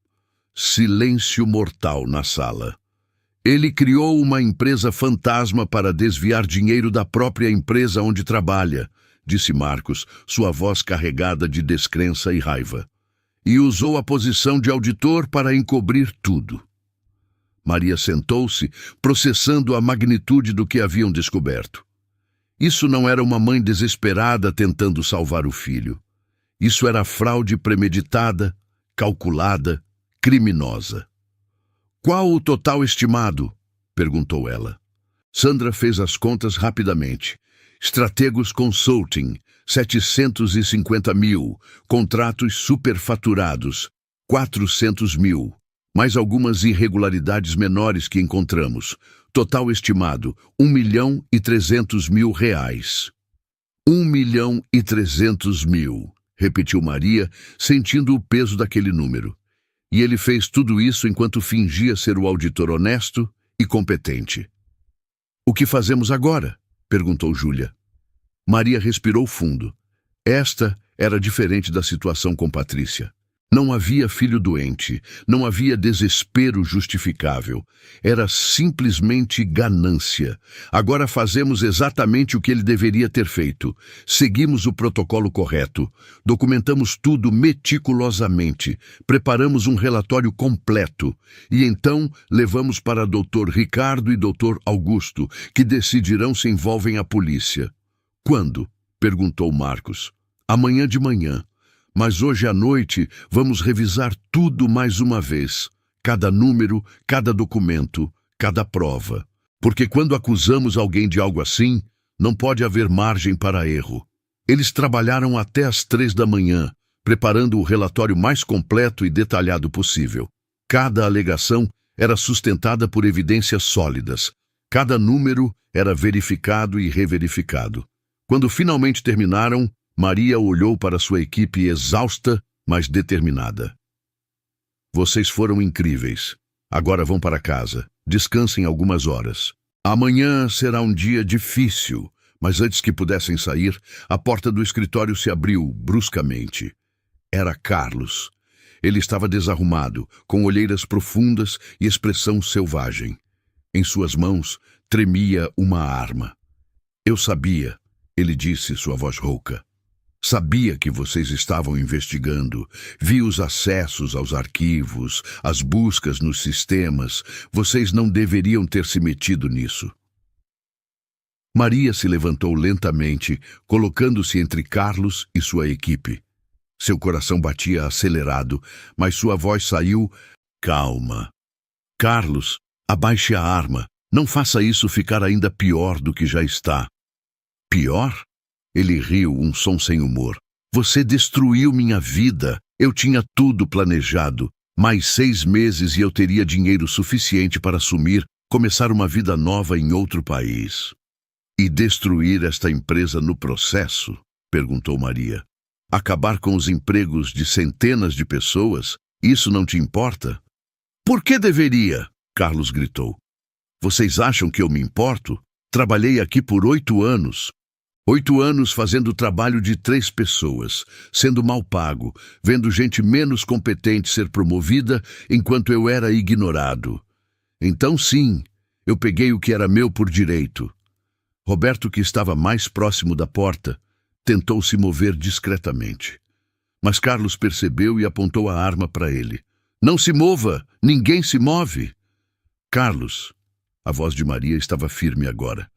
Silêncio mortal na sala. Ele criou uma empresa fantasma para desviar dinheiro da própria empresa onde trabalha, disse Marcos, sua voz carregada de descrença e raiva. E usou a posição de auditor para encobrir tudo. Maria sentou-se, processando a magnitude do que haviam descoberto. Isso não era uma mãe desesperada tentando salvar o filho. Isso era fraude premeditada, calculada, criminosa. Qual o total estimado? Perguntou ela. Sandra fez as contas rapidamente. Strategos Consulting, 750 mil. Contratos superfaturados, 400 mil. Mais algumas irregularidades menores que encontramos. Total estimado, 1.300.000 reais. 1.300.000, repetiu Maria, sentindo o peso daquele número. E ele fez tudo isso enquanto fingia ser o auditor honesto e competente. O que fazemos agora? Perguntou Júlia. Maria respirou fundo. Esta era diferente da situação com Patrícia. Não havia filho doente, não havia desespero justificável. Era simplesmente ganância. Agora fazemos exatamente o que ele deveria ter feito. Seguimos o protocolo correto. Documentamos tudo meticulosamente. Preparamos um relatório completo. E então levamos para Dr. Ricardo e Dr. Augusto, que decidirão se envolvem a polícia. Quando? Perguntou Marcos. Amanhã de manhã. Mas hoje à noite vamos revisar tudo mais uma vez. Cada número, cada documento, cada prova. Porque quando acusamos alguém de algo assim, não pode haver margem para erro. Eles trabalharam até às 3 da manhã, preparando o relatório mais completo e detalhado possível. Cada alegação era sustentada por evidências sólidas. Cada número era verificado e reverificado. Quando finalmente terminaram, Maria olhou para sua equipe exausta, mas determinada. Vocês foram incríveis. Agora vão para casa. Descansem algumas horas. Amanhã será um dia difícil, mas antes que pudessem sair, a porta do escritório se abriu bruscamente. Era Carlos. Ele estava desarrumado, com olheiras profundas e expressão selvagem. Em suas mãos tremia uma arma. Eu sabia, ele disse, sua voz rouca. Sabia que vocês estavam investigando. Vi os acessos aos arquivos, as buscas nos sistemas. Vocês não deveriam ter se metido nisso. Maria se levantou lentamente, colocando-se entre Carlos e sua equipe. Seu coração batia acelerado, mas sua voz saiu calma. Carlos, abaixe a arma. Não faça isso ficar ainda pior do que já está. Pior? Ele riu, um som sem humor. Você destruiu minha vida. Eu tinha tudo planejado. Mais 6 meses e eu teria dinheiro suficiente para assumir, começar uma vida nova em outro país. E destruir esta empresa no processo? Perguntou Maria. Acabar com os empregos de centenas de pessoas? Isso não te importa? Por que deveria? Carlos gritou. Vocês acham que eu me importo? Trabalhei aqui por 8 anos. 8 anos fazendo o trabalho de 3 pessoas, sendo mal pago, vendo gente menos competente ser promovida enquanto eu era ignorado. Então sim, eu peguei o que era meu por direito. Roberto, que estava mais próximo da porta, tentou se mover discretamente. Mas Carlos percebeu e apontou a arma para ele. Não se mova! Ninguém se move! Carlos, a voz de Maria estava firme agora.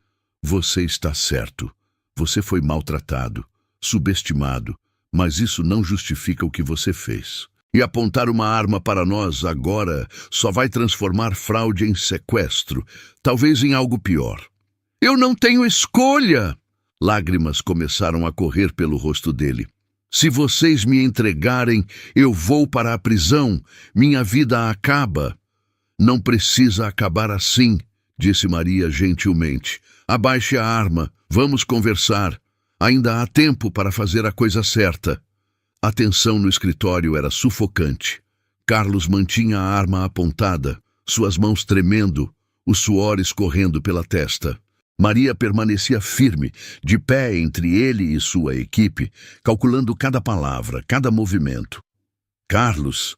Você está certo. Você foi maltratado, subestimado, mas isso não justifica o que você fez. E apontar uma arma para nós agora só vai transformar fraude em sequestro, talvez em algo pior. Eu não tenho escolha! Lágrimas começaram a correr pelo rosto dele. Se vocês me entregarem, eu vou para a prisão. Minha vida acaba. Não precisa acabar assim, disse Maria gentilmente. Abaixe a arma. Vamos conversar. Ainda há tempo para fazer a coisa certa. A tensão no escritório era sufocante. Carlos mantinha a arma apontada, suas mãos tremendo, o suor escorrendo pela testa. Maria permanecia firme, de pé entre ele e sua equipe, calculando cada palavra, cada movimento. Carlos,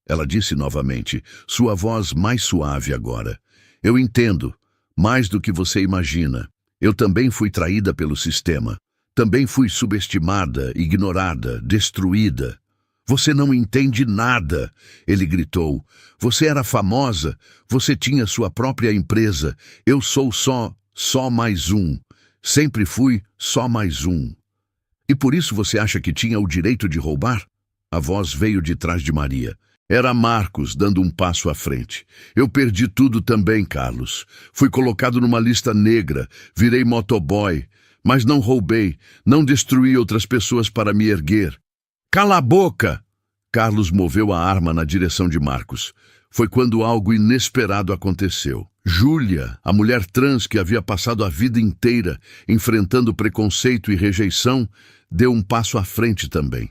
ela disse novamente, sua voz mais suave agora. Eu entendo, mais do que você imagina. Eu também fui traída pelo sistema. Também fui subestimada, ignorada, destruída. Você não entende nada, ele gritou. Você era famosa, você tinha sua própria empresa. Eu sou só mais um. Sempre fui só mais um. E por isso você acha que tinha o direito de roubar? A voz veio de trás de Maria. Era Marcos dando um passo à frente. Eu perdi tudo também, Carlos. Fui colocado numa lista negra, virei motoboy, mas não roubei, não destruí outras pessoas para me erguer. Cala a boca! Carlos moveu a arma na direção de Marcos. Foi quando algo inesperado aconteceu. Júlia, a mulher trans que havia passado a vida inteira enfrentando preconceito e rejeição, deu um passo à frente também.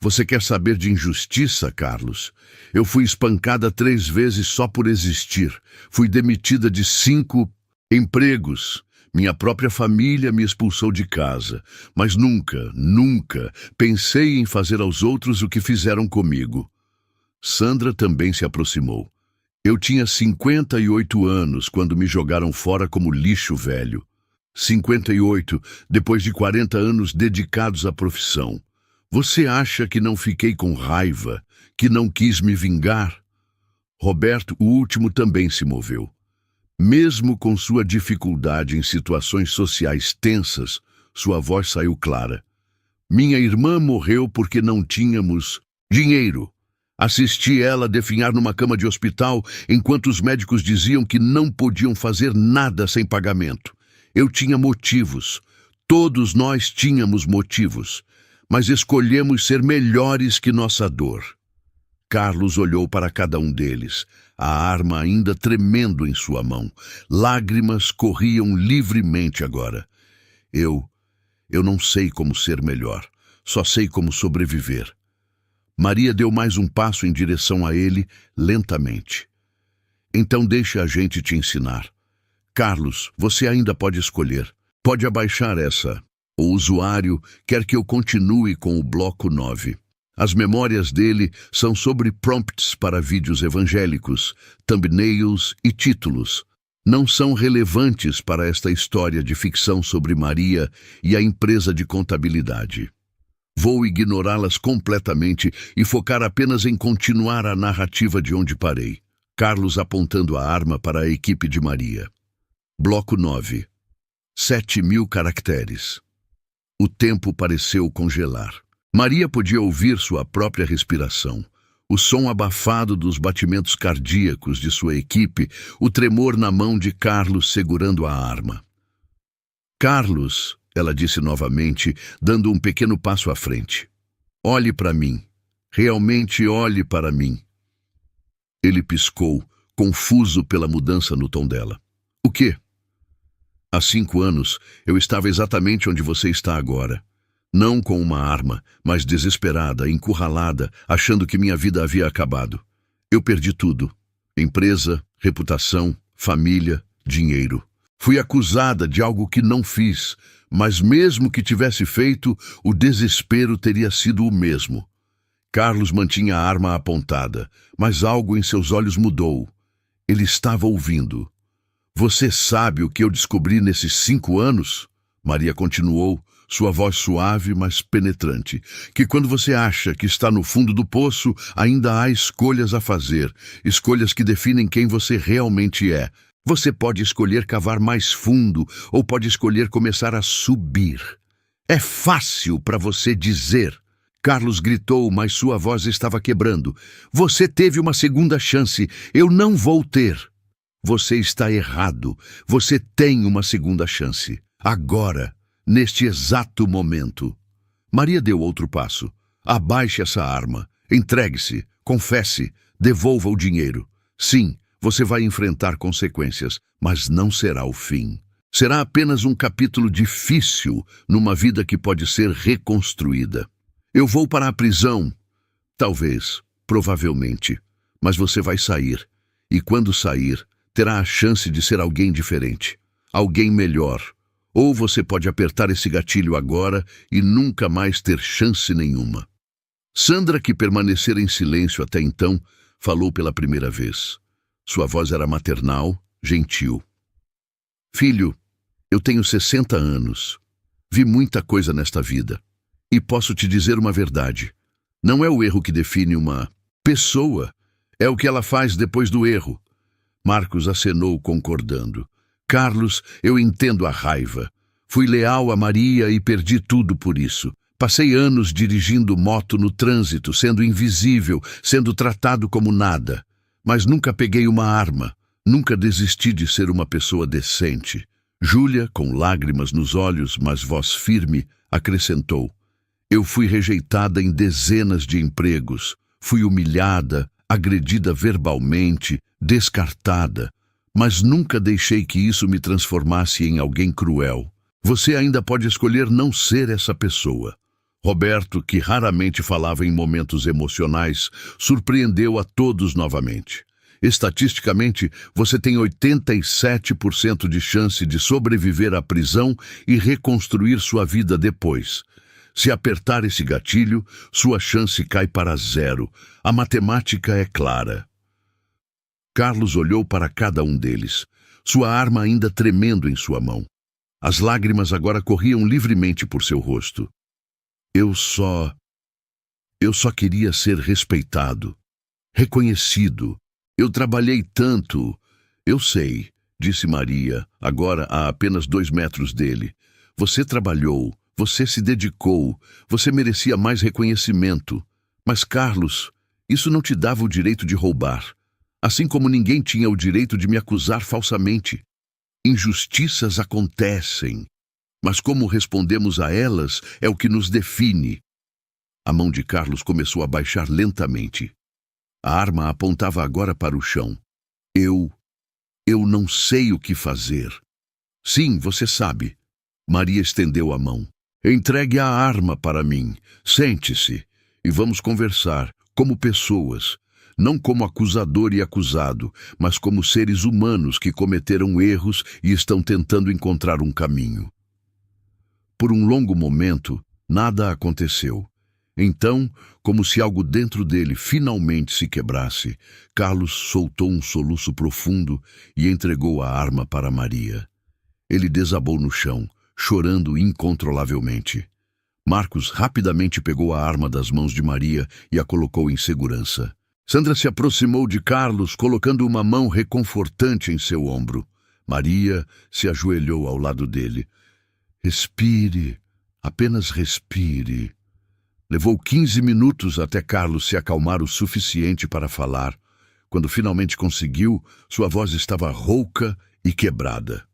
Você quer saber de injustiça, Carlos? Eu fui espancada 3 vezes só por existir. Fui demitida de 5 empregos. Minha própria família me expulsou de casa. Mas nunca pensei em fazer aos outros o que fizeram comigo. Sandra também se aproximou. Eu tinha 58 anos quando me jogaram fora como lixo velho. 58, depois de 40 anos dedicados à profissão. Você acha que não fiquei com raiva, que não quis me vingar? Roberto, o último, também se moveu. Mesmo com sua dificuldade em situações sociais tensas, sua voz saiu clara. Minha irmã morreu porque não tínhamos dinheiro. Assisti ela definhar numa cama de hospital enquanto os médicos diziam que não podiam fazer nada sem pagamento. Eu tinha motivos. Todos nós tínhamos motivos. Mas escolhemos ser melhores que nossa dor. Carlos olhou para cada um deles, a arma ainda tremendo em sua mão. Lágrimas corriam livremente agora. Eu não sei como ser melhor, só sei como sobreviver. Maria deu mais um passo em direção a ele, lentamente. Então deixe a gente te ensinar. Carlos, você ainda pode escolher. Pode abaixar essa. O usuário quer que eu continue com o bloco 9. As memórias dele são sobre prompts para vídeos evangélicos, thumbnails e títulos. Não são relevantes para esta história de ficção sobre Maria e a empresa de contabilidade. Vou ignorá-las completamente e focar apenas em continuar a narrativa de onde parei. Carlos apontando a arma para a equipe de Maria. Bloco 9. 7.000 caracteres. O tempo pareceu congelar. Maria podia ouvir sua própria respiração, o som abafado dos batimentos cardíacos de sua equipe, o tremor na mão de Carlos segurando a arma. Carlos, ela disse novamente, dando um pequeno passo à frente. Olhe para mim. Realmente olhe para mim. Ele piscou, confuso pela mudança no tom dela. O quê? Há 5 anos, eu estava exatamente onde você está agora. Não com uma arma, mas desesperada, encurralada, achando que minha vida havia acabado. Eu perdi tudo. Empresa, reputação, família, dinheiro. Fui acusada de algo que não fiz, mas mesmo que tivesse feito, o desespero teria sido o mesmo. Carlos mantinha a arma apontada, mas algo em seus olhos mudou. Ele estava ouvindo. Você sabe o que eu descobri nesses 5 anos? Maria continuou, sua voz suave, mas penetrante. Que quando você acha que está no fundo do poço, ainda há escolhas a fazer. Escolhas que definem quem você realmente é. Você pode escolher cavar mais fundo ou pode escolher começar a subir. É fácil para você dizer. Carlos gritou, mas sua voz estava quebrando. Você teve uma segunda chance. Eu não vou ter. Você está errado. Você tem uma segunda chance. Agora, neste exato momento. Maria deu outro passo. Abaixe essa arma. Entregue-se. Confesse. Devolva o dinheiro. Sim, você vai enfrentar consequências, mas não será o fim. Será apenas um capítulo difícil numa vida que pode ser reconstruída. Eu vou para a prisão. Talvez, provavelmente. Mas você vai sair. E quando sair, terá a chance de ser alguém diferente, alguém melhor. Ou você pode apertar esse gatilho agora e nunca mais ter chance nenhuma. Sandra, que permanecera em silêncio até então, falou pela primeira vez. Sua voz era maternal, gentil. Filho, eu tenho 60 anos. Vi muita coisa nesta vida. E posso te dizer uma verdade. Não é o erro que define uma pessoa, é o que ela faz depois do erro. Marcos acenou concordando. Carlos, eu entendo a raiva. Fui leal a Maria e perdi tudo por isso. Passei anos dirigindo moto no trânsito, sendo invisível, sendo tratado como nada. Mas nunca peguei uma arma. Nunca desisti de ser uma pessoa decente. Júlia, com lágrimas nos olhos, mas voz firme, acrescentou. Eu fui rejeitada em dezenas de empregos. Fui humilhada, agredida verbalmente, descartada. Mas nunca deixei que isso me transformasse em alguém cruel. Você ainda pode escolher não ser essa pessoa. Roberto, que raramente falava em momentos emocionais, surpreendeu a todos novamente. Estatisticamente, você tem 87% de chance de sobreviver à prisão e reconstruir sua vida depois. Se apertar esse gatilho, sua chance cai para 0. A matemática é clara. Carlos olhou para cada um deles, sua arma ainda tremendo em sua mão. As lágrimas agora corriam livremente por seu rosto. Eu só queria ser respeitado, reconhecido. Eu trabalhei tanto. Eu sei, disse Maria, agora a apenas 2 metros dele. Você trabalhou, você se dedicou, você merecia mais reconhecimento. Mas, Carlos, isso não te dava o direito de roubar. Assim como ninguém tinha o direito de me acusar falsamente. Injustiças acontecem, mas como respondemos a elas é o que nos define. A mão de Carlos começou a baixar lentamente. A arma apontava agora para o chão. Eu não sei o que fazer. Sim, você sabe. Maria estendeu a mão. Entregue a arma para mim. Sente-se e vamos conversar, como pessoas. Não como acusador e acusado, mas como seres humanos que cometeram erros e estão tentando encontrar um caminho. Por um longo momento, nada aconteceu. Então, como se algo dentro dele finalmente se quebrasse, Carlos soltou um soluço profundo e entregou a arma para Maria. Ele desabou no chão, chorando incontrolavelmente. Marcos rapidamente pegou a arma das mãos de Maria e a colocou em segurança. Sandra se aproximou de Carlos, colocando uma mão reconfortante em seu ombro. Maria se ajoelhou ao lado dele. Respire, apenas respire. Levou 15 minutos até Carlos se acalmar o suficiente para falar. Quando finalmente conseguiu, sua voz estava rouca e quebrada.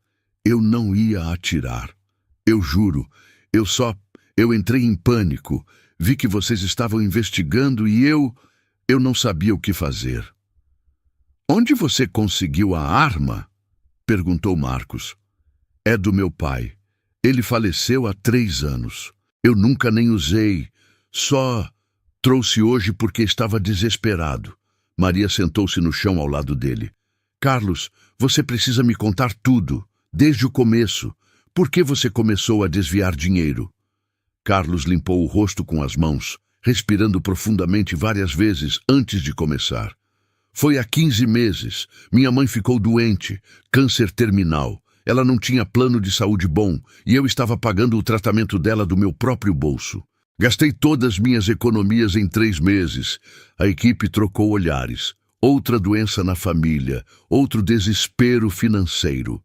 Eu não ia atirar. Eu juro, eu entrei em pânico. Vi que vocês estavam investigando e eu não sabia o que fazer. Onde você conseguiu a arma? Perguntou Marcos. É do meu pai. Ele faleceu há 3 anos. Eu nunca nem usei. Só trouxe hoje porque estava desesperado. Maria sentou-se no chão ao lado dele. Carlos, você precisa me contar tudo, desde o começo. Por que você começou a desviar dinheiro? Carlos limpou o rosto com as mãos, respirando profundamente várias vezes antes de começar. Foi há 15 meses. Minha mãe ficou doente, câncer terminal. Ela não tinha plano de saúde bom e eu estava pagando o tratamento dela do meu próprio bolso. Gastei todas minhas economias em 3 meses. A equipe trocou olhares. Outra doença na família, outro desespero financeiro.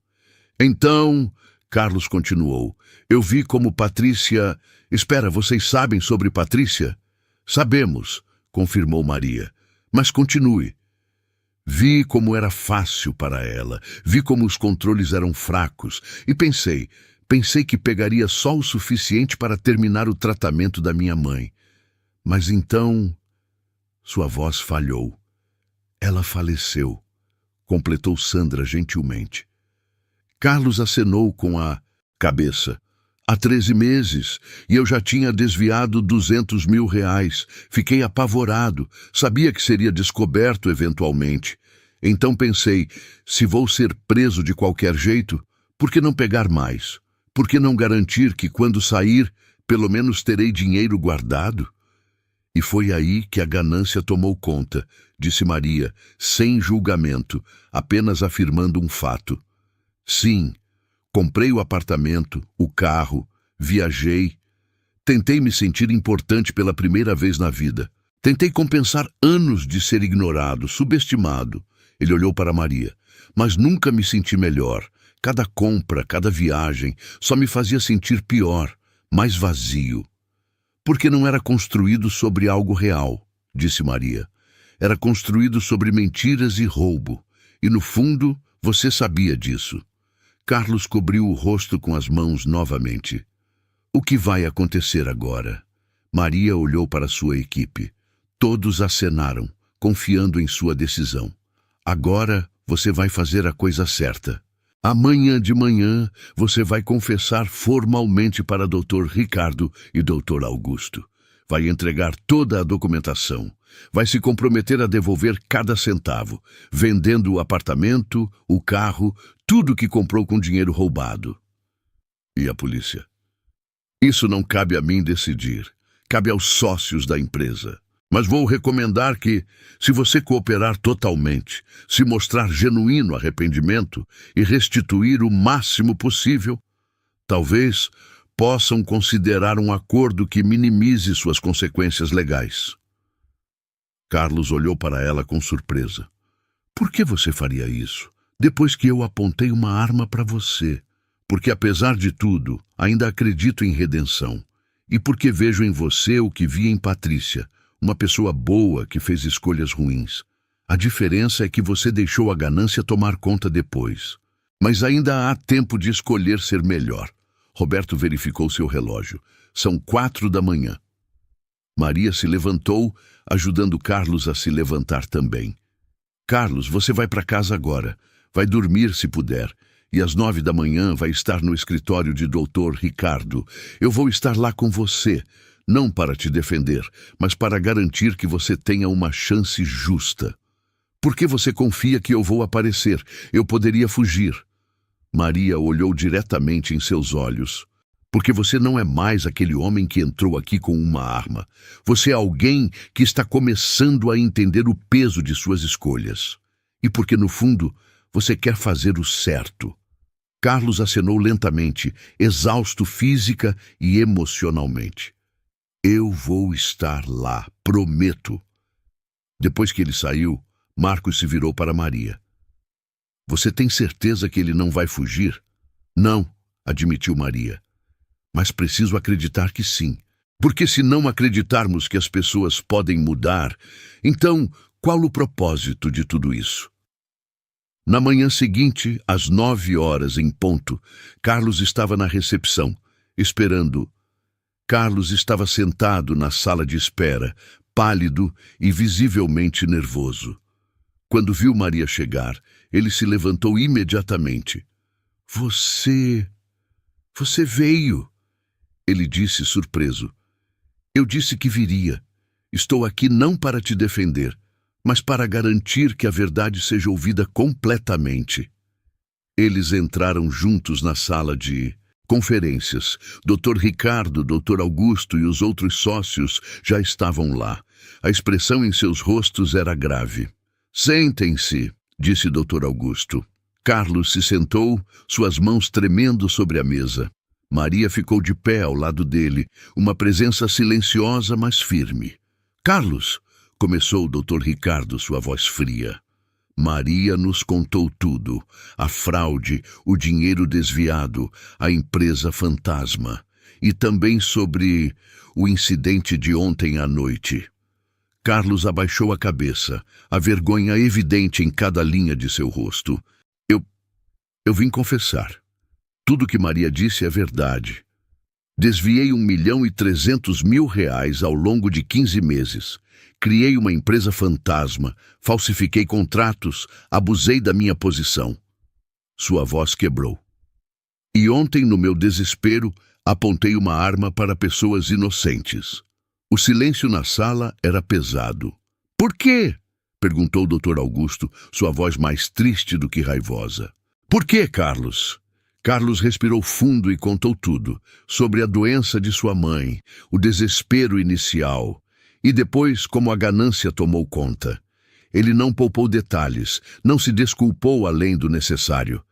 Então, Carlos continuou, eu vi como Patrícia... Espera, vocês sabem sobre Patrícia? Sabemos, confirmou Maria. Mas continue. Vi como era fácil para ela, vi como os controles eram fracos e pensei que pegaria só o suficiente para terminar o tratamento da minha mãe. Mas então, sua voz falhou. Ela faleceu, completou Sandra gentilmente. Carlos acenou com a cabeça. Há 13 meses, e eu já tinha desviado 200 mil reais. Fiquei apavorado, sabia que seria descoberto eventualmente. Então pensei, se vou ser preso de qualquer jeito, por que não pegar mais? Por que não garantir que quando sair, pelo menos terei dinheiro guardado? E foi aí que a ganância tomou conta, disse Maria, sem julgamento, apenas afirmando um fato. Sim, comprei o apartamento, o carro, Viajei. Tentei me sentir importante pela primeira vez na vida. Tentei compensar anos de ser ignorado, subestimado. Ele olhou para Maria. Mas nunca me senti melhor. Cada compra, cada viagem, só me fazia sentir pior, mais vazio. Porque não era construído sobre algo real, disse Maria. Era construído sobre mentiras e roubo. E no fundo, você sabia disso. Carlos cobriu o rosto com as mãos novamente. O que vai acontecer agora? Maria olhou para sua equipe. Todos acenaram, confiando em sua decisão. Agora você vai fazer a coisa certa. Amanhã de manhã você vai confessar formalmente para Dr. Ricardo e Dr. Augusto. Vai entregar toda a documentação. Vai se comprometer a devolver cada centavo, vendendo o apartamento, o carro, tudo que comprou com dinheiro roubado. E a polícia? Isso não cabe a mim decidir. Cabe aos sócios da empresa. Mas vou recomendar que, se você cooperar totalmente, se mostrar genuíno arrependimento e restituir o máximo possível, talvez possam considerar um acordo que minimize suas consequências legais. Carlos olhou para ela com surpresa. Por que você faria isso, depois que eu apontei uma arma para você? Porque, apesar de tudo, ainda acredito em redenção. E porque vejo em você o que vi em Patrícia, uma pessoa boa que fez escolhas ruins. A diferença é que você deixou a ganância tomar conta depois. Mas ainda há tempo de escolher ser melhor. Roberto verificou seu relógio. São 4 da manhã. Maria se levantou, ajudando Carlos a se levantar também. Carlos, você vai para casa agora. Vai dormir se puder. E às 9 da manhã vai estar no escritório de Dr. Ricardo. Eu vou estar lá com você. Não para te defender, mas para garantir que você tenha uma chance justa. Por que você confia que eu vou aparecer? Eu poderia fugir. Maria olhou diretamente em seus olhos. Porque você não é mais aquele homem que entrou aqui com uma arma. Você é alguém que está começando a entender o peso de suas escolhas. E porque, no fundo, você quer fazer o certo. Carlos acenou lentamente, exausto física e emocionalmente. Eu vou estar lá, prometo. Depois que ele saiu, Marcos se virou para Maria. Você tem certeza que ele não vai fugir? Não, admitiu Maria. Mas preciso acreditar que sim. Porque se não acreditarmos que as pessoas podem mudar, então qual o propósito de tudo isso? Na manhã seguinte, às 9 horas em ponto, Carlos estava na recepção, esperando. Carlos estava sentado na sala de espera, pálido e visivelmente nervoso. Quando viu Maria chegar, ele se levantou imediatamente. Você veio, ele disse surpreso. Eu disse que viria. Estou aqui não para te defender, mas para garantir que a verdade seja ouvida completamente. Eles entraram juntos na sala de conferências. Dr. Ricardo, Dr. Augusto e os outros sócios já estavam lá. A expressão em seus rostos era grave. Sentem-se, disse Dr. Augusto. Carlos se sentou, suas mãos tremendo sobre a mesa. Maria ficou de pé ao lado dele, uma presença silenciosa, mas firme. Carlos, começou o Dr. Ricardo, sua voz fria. Maria nos contou tudo, a fraude, o dinheiro desviado, a empresa fantasma, e também sobre o incidente de ontem à noite. Carlos abaixou a cabeça, a vergonha evidente em cada linha de seu rosto. Eu vim confessar. Tudo que Maria disse é verdade. Desviei R$1.300.000 ao longo de 15 meses. Criei uma empresa fantasma, falsifiquei contratos, abusei da minha posição. Sua voz quebrou. E ontem, no meu desespero, apontei uma arma para pessoas inocentes. O silêncio na sala era pesado. Por quê? Perguntou o Dr. Augusto, sua voz mais triste do que raivosa. Por quê, Carlos? Carlos respirou fundo e contou tudo, sobre a doença de sua mãe, o desespero inicial, e depois como a ganância tomou conta. Ele não poupou detalhes, não se desculpou além do necessário.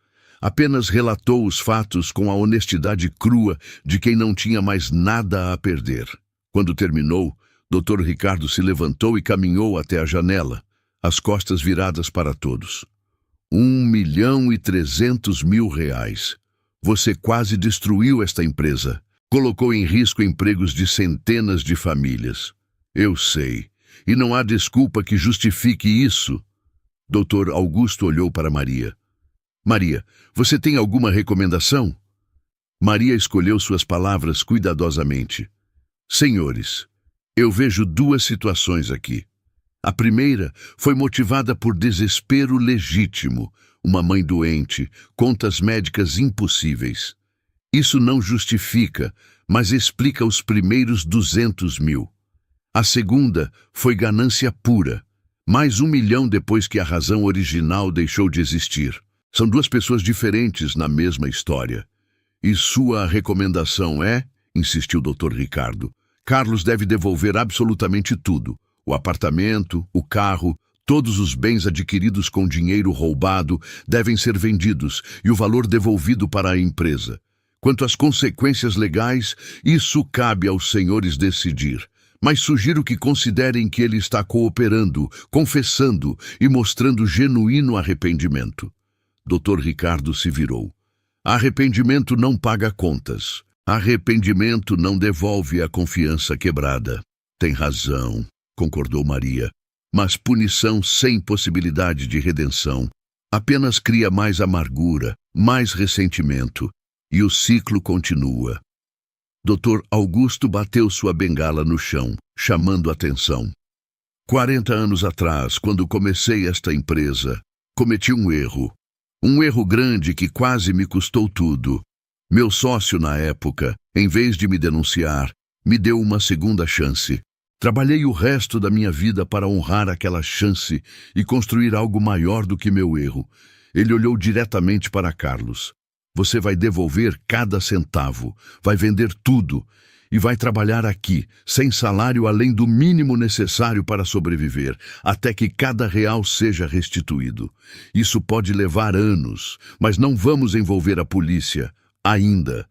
Apenas relatou os fatos com a honestidade crua de quem não tinha mais nada a perder. Quando terminou, Dr. Ricardo se levantou e caminhou até a janela, as costas viradas para todos. 1.300.000 reais. Você quase destruiu esta empresa. Colocou em risco empregos de centenas de famílias. Eu sei. E não há desculpa que justifique isso. Dr. Augusto olhou para Maria. Maria, você tem alguma recomendação? Maria escolheu suas palavras cuidadosamente. Senhores, eu vejo duas situações aqui. A primeira foi motivada por desespero legítimo, uma mãe doente, contas médicas impossíveis. Isso não justifica, mas explica os primeiros 200 mil. A segunda foi ganância pura, mais 1 milhão depois que a razão original deixou de existir. São duas pessoas diferentes na mesma história. E sua recomendação é, insistiu o Dr. Ricardo, Carlos deve devolver absolutamente tudo. O apartamento, o carro, todos os bens adquiridos com dinheiro roubado devem ser vendidos e o valor devolvido para a empresa. Quanto às consequências legais, isso cabe aos senhores decidir. Mas sugiro que considerem que ele está cooperando, confessando e mostrando genuíno arrependimento. Dr. Ricardo se virou. Arrependimento não paga contas. Arrependimento não devolve a confiança quebrada. Tem razão, concordou Maria. Mas punição sem possibilidade de redenção apenas cria mais amargura, mais ressentimento, e o ciclo continua. Dr. Augusto bateu sua bengala no chão, chamando atenção. 40 anos atrás, quando comecei esta empresa, cometi um erro. Um erro grande que quase me custou tudo. Meu sócio na época, em vez de me denunciar, me deu uma segunda chance. Trabalhei o resto da minha vida para honrar aquela chance e construir algo maior do que meu erro. Ele olhou diretamente para Carlos. Você vai devolver cada centavo, vai vender tudo e vai trabalhar aqui, sem salário além do mínimo necessário para sobreviver, até que cada real seja restituído. Isso pode levar anos, mas não vamos envolver a polícia, ainda.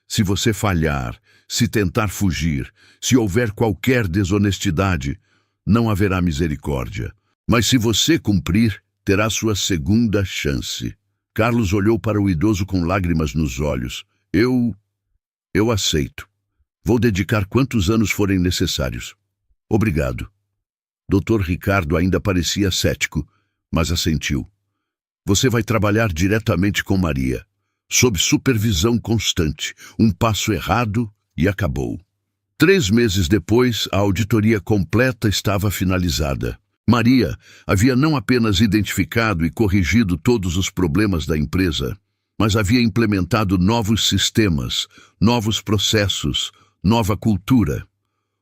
Se você falhar, se tentar fugir, se houver qualquer desonestidade, não haverá misericórdia. Mas se você cumprir, terá sua segunda chance. Carlos olhou para o idoso com lágrimas nos olhos. Eu aceito. Vou dedicar quantos anos forem necessários. Obrigado. Dr. Ricardo ainda parecia cético, mas assentiu. Você vai trabalhar diretamente com Maria, sob supervisão constante. Um passo errado e acabou. 3 meses depois, a auditoria completa estava finalizada. Maria havia não apenas identificado e corrigido todos os problemas da empresa, mas havia implementado novos sistemas, novos processos, nova cultura.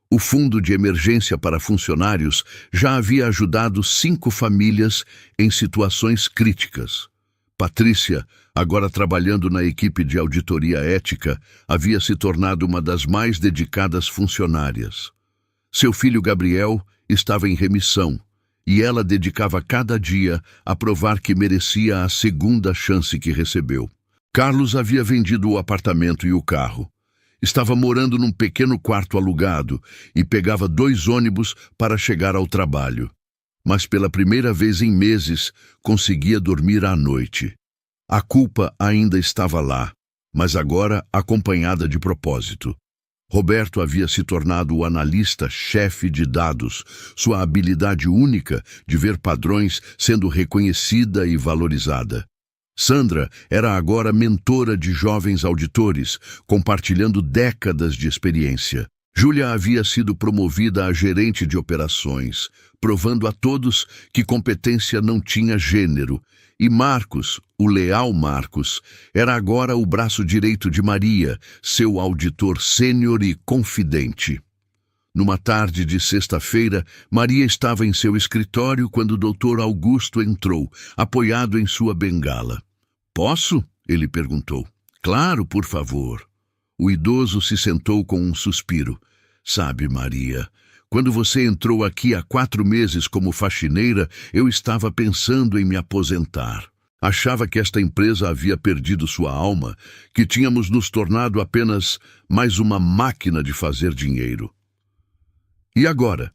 O Fundo de Emergência para Funcionários já havia ajudado 5 famílias em situações críticas. Patrícia, agora trabalhando na equipe de auditoria ética, havia se tornado uma das mais dedicadas funcionárias. Seu filho Gabriel estava em remissão, e ela dedicava cada dia a provar que merecia a segunda chance que recebeu. Carlos havia vendido o apartamento e o carro. Estava morando num pequeno quarto alugado e pegava 2 ônibus para chegar ao trabalho. Mas pela primeira vez em meses, conseguia dormir à noite. A culpa ainda estava lá, mas agora acompanhada de propósito. Roberto havia se tornado o analista-chefe de dados, sua habilidade única de ver padrões sendo reconhecida e valorizada. Sandra era agora mentora de jovens auditores, compartilhando décadas de experiência. Júlia havia sido promovida a gerente de operações, provando a todos que competência não tinha gênero. E Marcos, o leal Marcos, era agora o braço direito de Maria, seu auditor sênior e confidente. Numa tarde de sexta-feira, Maria estava em seu escritório quando o Dr. Augusto entrou, apoiado em sua bengala. "Posso?" ele perguntou. "Claro, por favor." O idoso se sentou com um suspiro. "Sabe, Maria, quando você entrou aqui há 4 meses como faxineira, eu estava pensando em me aposentar. Achava que esta empresa havia perdido sua alma, que tínhamos nos tornado apenas mais uma máquina de fazer dinheiro. E agora?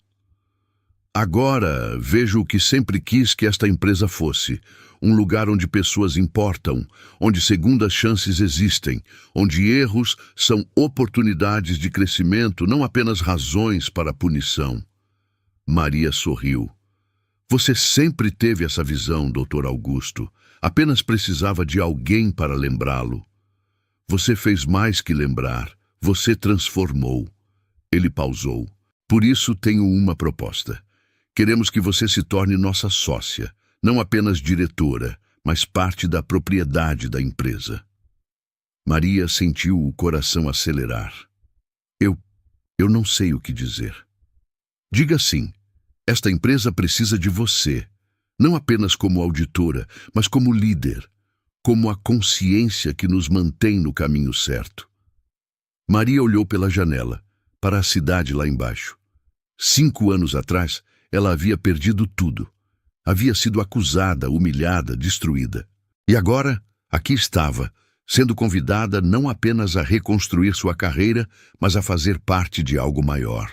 Agora vejo o que sempre quis que esta empresa fosse: um lugar onde pessoas importam, onde segundas chances existem, onde erros são oportunidades de crescimento, não apenas razões para punição. Maria sorriu. Você sempre teve essa visão, Dr. Augusto. Apenas precisava de alguém para lembrá-lo. Você fez mais que lembrar. Você transformou. Ele pausou. Por isso tenho uma proposta. Queremos que você se torne nossa sócia, não apenas diretora, mas parte da propriedade da empresa. Maria sentiu o coração acelerar. Eu não sei o que dizer. Diga sim. Esta empresa precisa de você, não apenas como auditora, mas como líder, como a consciência que nos mantém no caminho certo. Maria olhou pela janela, para a cidade lá embaixo. 5 anos atrás, ela havia perdido tudo. Havia sido acusada, humilhada, destruída. E agora, aqui estava, sendo convidada não apenas a reconstruir sua carreira, mas a fazer parte de algo maior.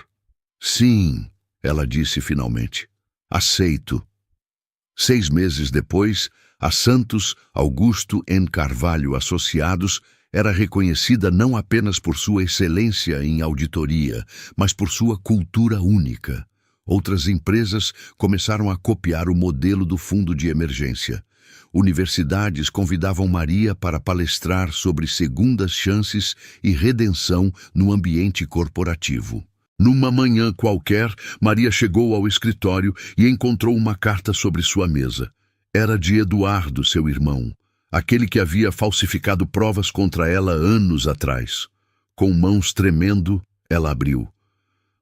Sim, ela disse finalmente. Aceito. 6 meses depois, a Santos Augusto N. Carvalho Associados era reconhecida não apenas por sua excelência em auditoria, mas por sua cultura única. Outras empresas começaram a copiar o modelo do fundo de emergência. Universidades convidavam Maria para palestrar sobre segundas chances e redenção no ambiente corporativo. Numa manhã qualquer, Maria chegou ao escritório e encontrou uma carta sobre sua mesa. Era de Eduardo, seu irmão, aquele que havia falsificado provas contra ela anos atrás. Com mãos tremendo, ela abriu.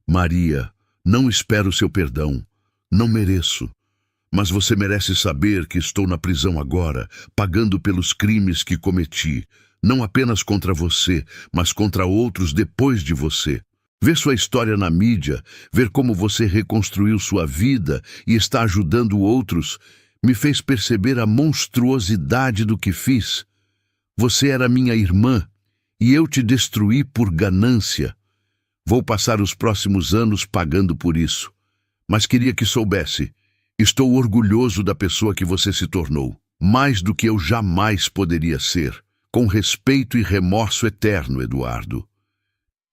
Maria, não espero seu perdão. Não mereço. Mas você merece saber que estou na prisão agora, pagando pelos crimes que cometi, não apenas contra você, mas contra outros depois de você. Ver sua história na mídia, ver como você reconstruiu sua vida e está ajudando outros, me fez perceber a monstruosidade do que fiz. Você era minha irmã e eu te destruí por ganância. Vou passar os próximos anos pagando por isso. Mas queria que soubesse, estou orgulhoso da pessoa que você se tornou, mais do que eu jamais poderia ser, com respeito e remorso eterno, Eduardo.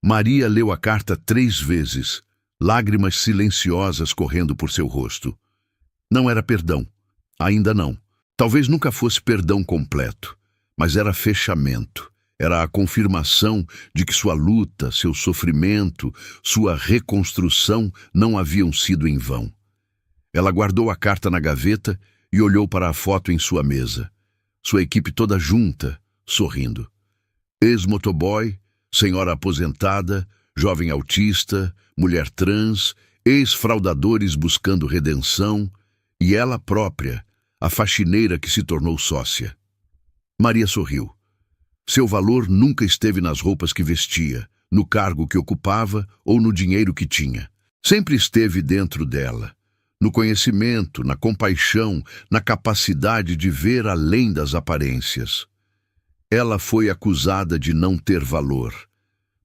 Maria leu a carta 3 vezes, lágrimas silenciosas correndo por seu rosto. Não era perdão, ainda não. Talvez nunca fosse perdão completo, mas era fechamento. Era a confirmação de que sua luta, seu sofrimento, sua reconstrução não haviam sido em vão. Ela guardou a carta na gaveta e olhou para a foto em sua mesa. Sua equipe toda junta, sorrindo. Ex-motoboy, senhora aposentada, jovem autista, mulher trans, ex-fraudadores buscando redenção, e ela própria, a faxineira que se tornou sócia. Maria sorriu. Seu valor nunca esteve nas roupas que vestia, no cargo que ocupava ou no dinheiro que tinha. Sempre esteve dentro dela, no conhecimento, na compaixão, na capacidade de ver além das aparências. Ela foi acusada de não ter valor,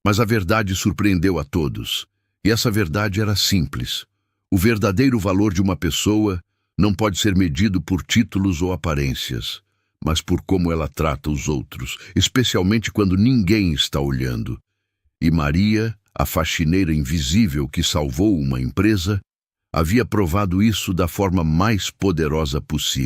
mas a verdade surpreendeu a todos. E essa verdade era simples. O verdadeiro valor de uma pessoa não pode ser medido por títulos ou aparências, mas por como ela trata os outros, especialmente quando ninguém está olhando. E Maria, a faxineira invisível que salvou uma empresa, havia provado isso da forma mais poderosa possível.